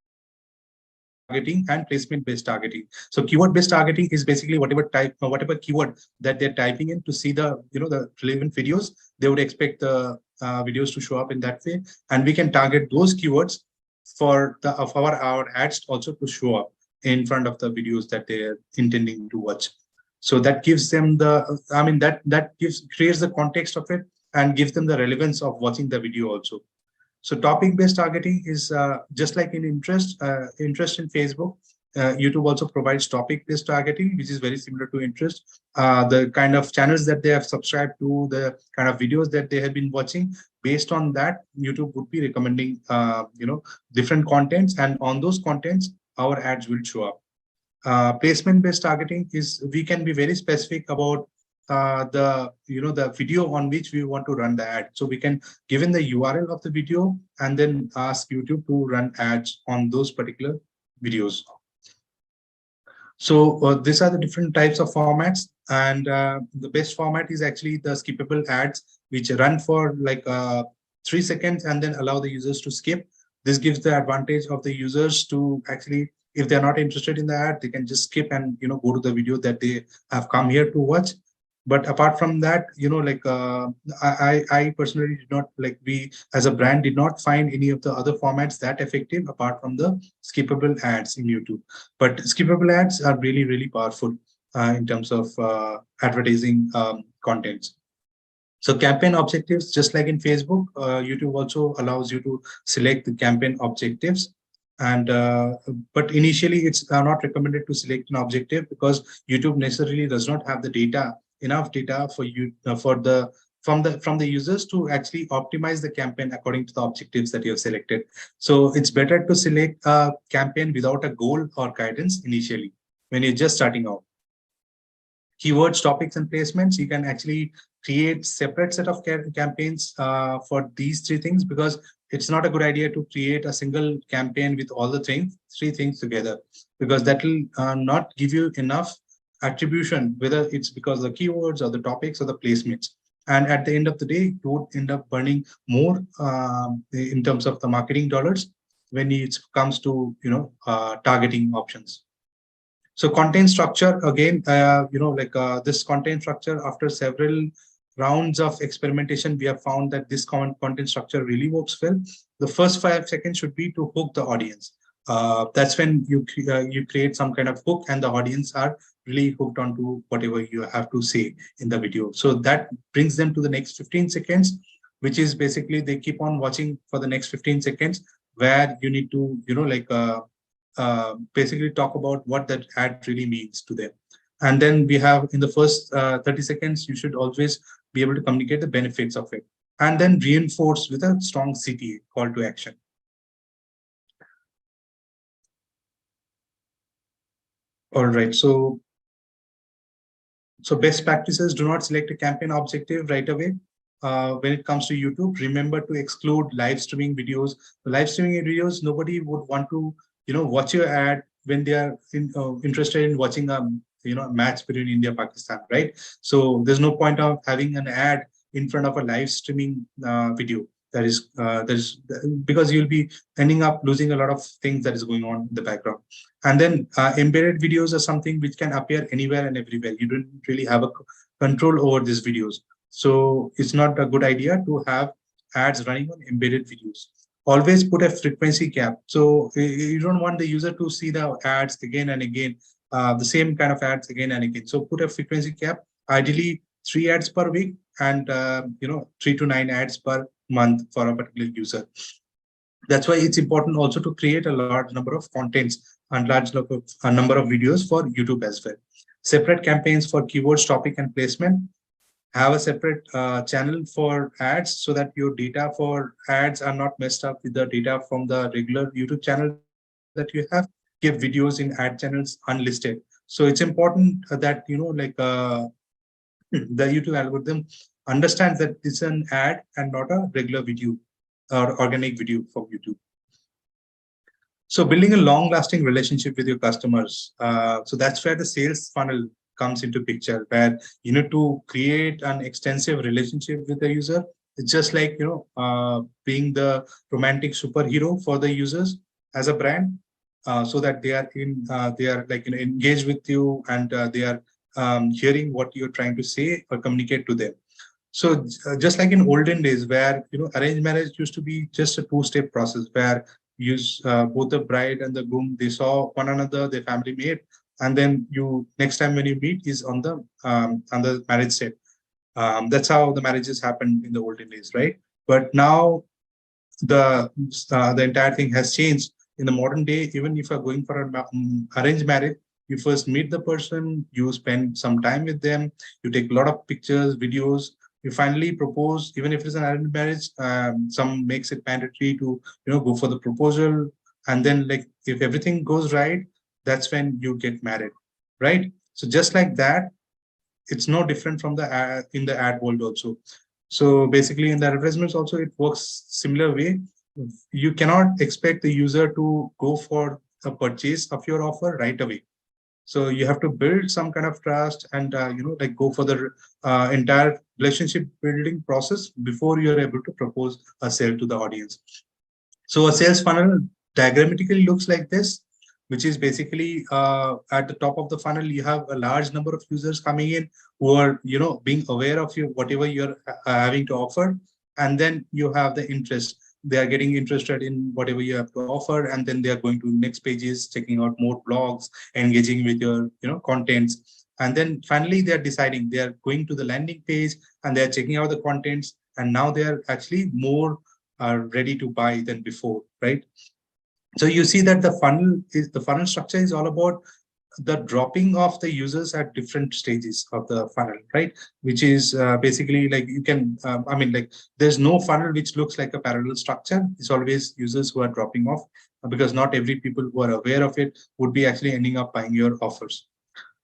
and placement based targeting. So keyword based targeting is basically whatever keyword that they're typing in to see the the relevant videos, they would expect the videos to show up in that way, and we can target those keywords for our ads also to show up in front of the videos that they're intending to watch. So that gives them creates the context of it and gives them the relevance of watching the video also. So topic-based targeting is just like in interest in Facebook. YouTube also provides topic-based targeting, which is very similar to interest. The kind of channels that they have subscribed to, the kind of videos that they have been watching, based on that, YouTube would be recommending different contents, and on those contents, our ads will show up. Placement-based targeting is we can be very specific about the video on which we want to run the ad. So we can give in the URL of the video and then ask YouTube to run ads on those particular videos. So these are the different types of formats, and the best format is actually the skippable ads, which run for like 3 seconds and then allow the users to skip. This gives the advantage of the users to actually, if they're not interested in the ad, they can just skip and go to the video that they have come here to watch. But apart from that, I personally did not, like, we as a brand did not find any of the other formats that effective apart from the skippable ads in YouTube. But skippable ads are really, really powerful in terms of advertising contents. So campaign objectives, just like in Facebook, YouTube also allows you to select the campaign objectives. And but initially it's not recommended to select an objective because YouTube necessarily does not have the enough data for you from the users to actually optimize the campaign according to the objectives that you have selected. So it's better to select a campaign without a goal or guidance initially when you're just starting out. Keywords, topics, and placements, you can actually create separate set of campaigns for these 3 things, because it's not a good idea to create a single campaign with all the 3 things together, because that will not give you enough attribution, whether it's because of the keywords or the topics or the placements. And at the end of the day, you would end up burning more in terms of the marketing dollars when it comes to targeting options. So content structure again, this content structure, after several rounds of experimentation, we have found that this content structure really works well. The first 5 seconds should be to hook the audience. That's when you create some kind of hook, and the audience are really hooked onto whatever you have to say in the video. So that brings them to the next 15 seconds, which is basically they keep on watching for the next 15 seconds, where you need to basically talk about what that ad really means to them. And then we have in the first 30 seconds, you should always be able to communicate the benefits of it, and then reinforce with a strong CTA, call to action. All right, so best practices: do not select a campaign objective right away. When it comes to YouTube, remember to exclude live streaming videos. The live streaming videos, nobody would want to, watch your ad when they are interested in watching a match between India Pakistan, right? So there's no point of having an ad in front of a live streaming video. That is because you'll be ending up losing a lot of things that is going on in the background. And then embedded videos are something which can appear anywhere and everywhere. You don't really have a control over these videos. So it's not a good idea to have ads running on embedded videos. Always put a frequency cap. So you don't want the user to see the ads again and again, the same kind of ads again and again. So put a frequency cap, ideally 3 ads per week, and 3 to 9 ads per month for a particular user. That's why it's important also to create a large number of contents and large number of videos for YouTube as well. Separate campaigns for keywords, topic, and placement. Have a separate channel for ads so that your data for ads are not messed up with the data from the regular YouTube channel that you have. Give videos in ad channels unlisted. So it's important that, the YouTube algorithm understands that it's an ad and not a regular video or organic video from YouTube. So building a long-lasting relationship with your customers. So that's where the sales funnel comes into picture, where you need to create an extensive relationship with the user. It's just like being the romantic superhero for the users as a brand, so that they are like engaged with you, and they are hearing what you're trying to say or communicate to them. So just like in olden days, where arranged marriage used to be just a two-step process, where both the bride and the groom, they saw one another, their family mate, and then you next time when you meet is on the marriage set. That's how the marriages happened in the olden days, right? But now the entire thing has changed. In the modern day, even if you're going for an arranged marriage, you first meet the person, you spend some time with them, you take a lot of pictures, videos, you finally propose. Even if it's an arranged marriage, some makes it mandatory to go for the proposal, and then like if everything goes right, that's when you get married, right? So just like that, it's no different from the in the ad world also. So basically in the advertisements also, it works similar way. You cannot expect the user to go for a purchase of your offer right away. So you have to build some kind of trust, and go for the entire relationship building process before you're able to propose a sale to the audience. So a sales funnel diagrammatically looks like this, which is basically at the top of the funnel, you have a large number of users coming in who are, being aware of you, whatever you're having to offer. And then you have the interest. They are getting interested in whatever you have to offer. And then they are going to next pages, checking out more blogs, engaging with your, contents. And then finally, they are deciding, they are going to the landing page and they're checking out the contents. And now they are actually more ready to buy than before, right? So you see that the funnel structure is all about the dropping of the users at different stages of the funnel, right? Which is basically like you can, there's no funnel which looks like a parallel structure. It's always users who are dropping off, because not every people who are aware of it would be actually ending up buying your offers.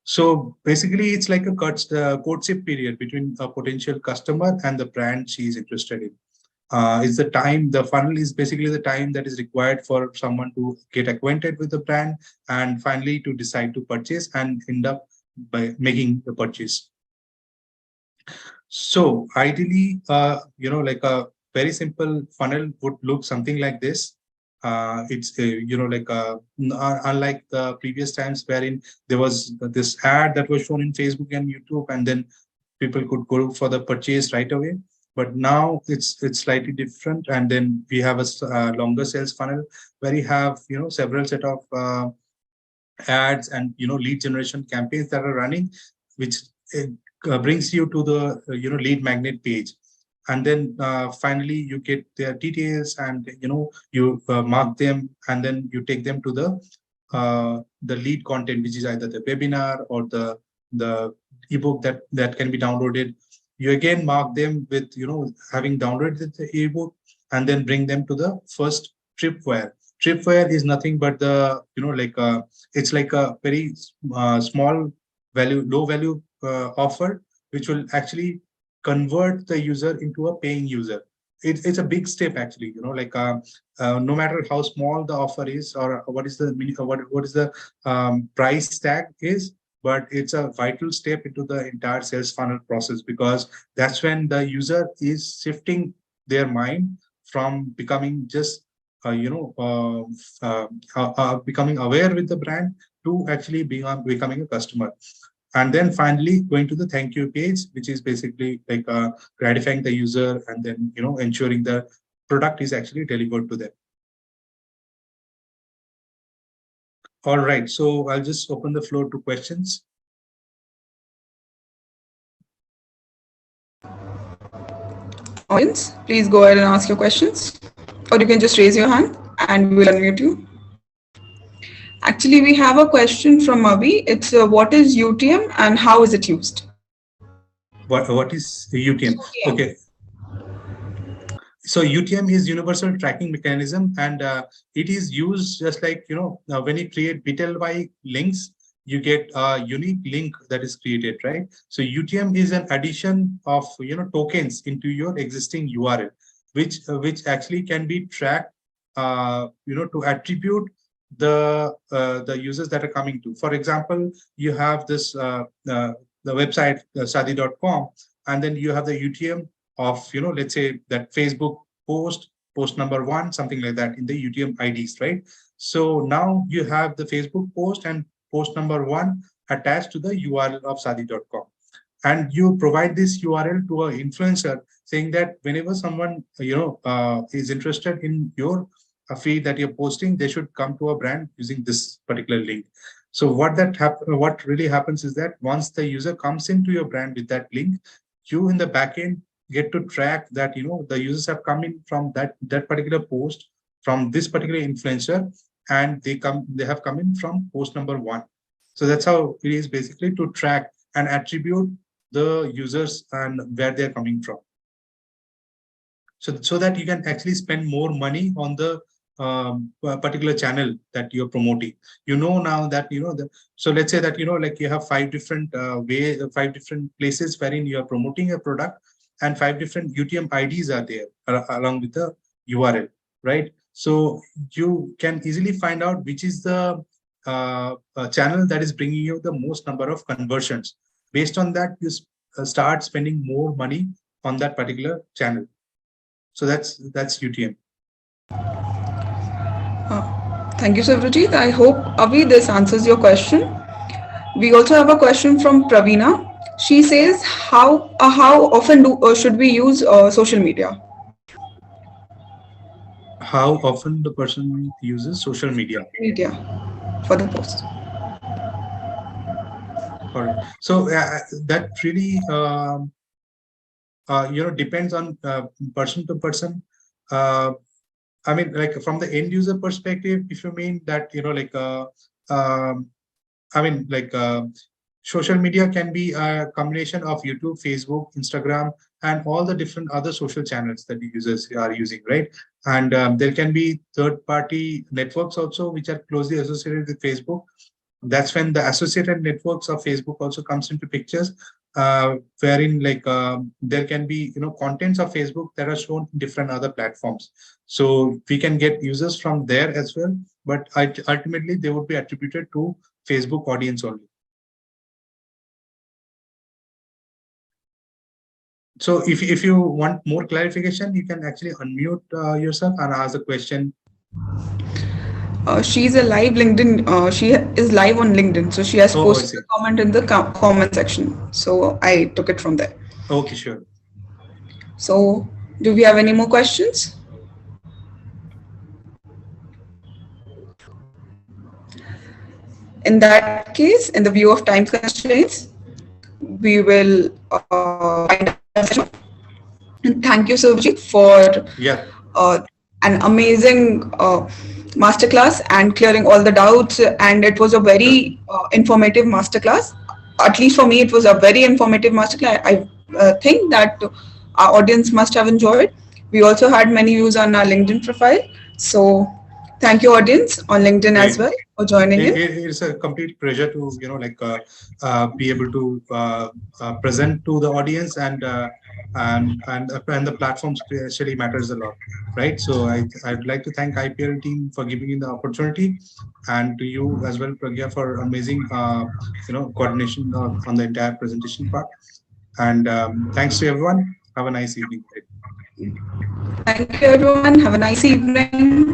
So basically, it's like a courtship period between a potential customer and the brand she is interested in. Is the funnel is basically the time that is required for someone to get acquainted with the brand and finally to decide to purchase and end up by making the purchase. So ideally, like a very simple funnel would look something like this. It's unlike the previous times wherein there was this ad that was shown in Facebook and YouTube, and then people could go for the purchase right away. But now it's slightly different, and then we have a longer sales funnel where you have several set of ads and lead generation campaigns that are running, which brings you to the lead magnet page. And then finally you get their details, and you mark them, and then you take them to the lead content, which is either the webinar or the ebook that can be downloaded. You again mark them with having downloaded the ebook, and then bring them to the first tripwire. Tripwire is nothing but the it's like a very small value, low value offer, which will actually convert the user into a paying user. It's a big step actually, no matter how small the offer is, or what is the what is the price tag is, but it's a vital step into the entire sales funnel process, because that's when the user is shifting their mind from becoming just becoming aware with the brand to actually becoming a customer. And then finally going to the thank you page, which is basically like gratifying the user, and then ensuring the product is actually delivered to them. All right, so I'll just open the floor to questions.
Audience, please go ahead and ask your questions, or you can just raise your hand and we will unmute you. Actually, we have a question from Avi. It's what is UTM and how is it used?
What is UTM? Okay. So UTM is universal tracking mechanism, and it is used just like when you create bit.ly links, you get a unique link that is created, right? So UTM is an addition of tokens into your existing URL, which actually can be tracked, to attribute the users that are coming to. For example, you have this the website sadi.com, and then you have the UTM of let's say that Facebook post number 1, something like that, in the UTM IDs, right? So now you have the Facebook post and post number 1 attached to the URL of sadi.com, and you provide this URL to an influencer, saying that whenever someone is interested in your feed that you're posting, they should come to a brand using this particular link. So what really happens is that once the user comes into your brand with that link, you in the backend get to track that the users have come in from that particular post from this particular influencer, and they have come in from post number 1. So that's how it is basically to track and attribute the users and where they're coming from, so that you can actually spend more money on the particular channel that you're promoting. Now that so let's say that like you have 5 different 5 different places wherein you are promoting a product, and 5 different UTM IDs are there along with the URL, right? So you can easily find out which is the channel that is bringing you the most number of conversions. Based on that, you start spending more money on that particular channel. So that's UTM.
Thank you, Savrujeet. I hope, Avi, this answers your question. We also have a question from Pravina. She says, how often should we use social media?
How often the person uses social media?
Media for the post.
All right. So that really depends on person to person. I mean, like from the end user perspective, if you mean that I mean, like social media can be a combination of YouTube, Facebook, Instagram, and all the different other social channels that the users are using, right? And there can be third-party networks also, which are closely associated with Facebook. That's when the associated networks of Facebook also comes into pictures, wherein like there can be contents of Facebook that are shown in different other platforms. So we can get users from there as well, but ultimately they would be attributed to Facebook audience only. So if you want more clarification, you can actually unmute yourself and ask the question.
She's a live LinkedIn. She is live on LinkedIn, so she has
Oh, I
posted
see.
a comment in the comment section. So I took it from there.
Okay, sure.
So, do we have any more questions? In that case, in the view of time constraints, we will wind up the session off. And thank you, Survajit, for
Yeah.
an amazing masterclass and clearing all the doubts. And it was a
Sure.
very informative masterclass. At least for me, it was a very informative masterclass. I think that our audience must have enjoyed. We also had many views on our LinkedIn profile. So thank you, audience, on LinkedIn as
Great.
well, for joining in.
It's a complete pleasure to be able to present to the audience, and the platform especially matters a lot, right? So I'd like to thank IPL team for giving me the opportunity, and to you as well, Pragya, for amazing coordination on the entire presentation part. And thanks to everyone. Have a nice evening.
Thank you, everyone. Have a nice evening.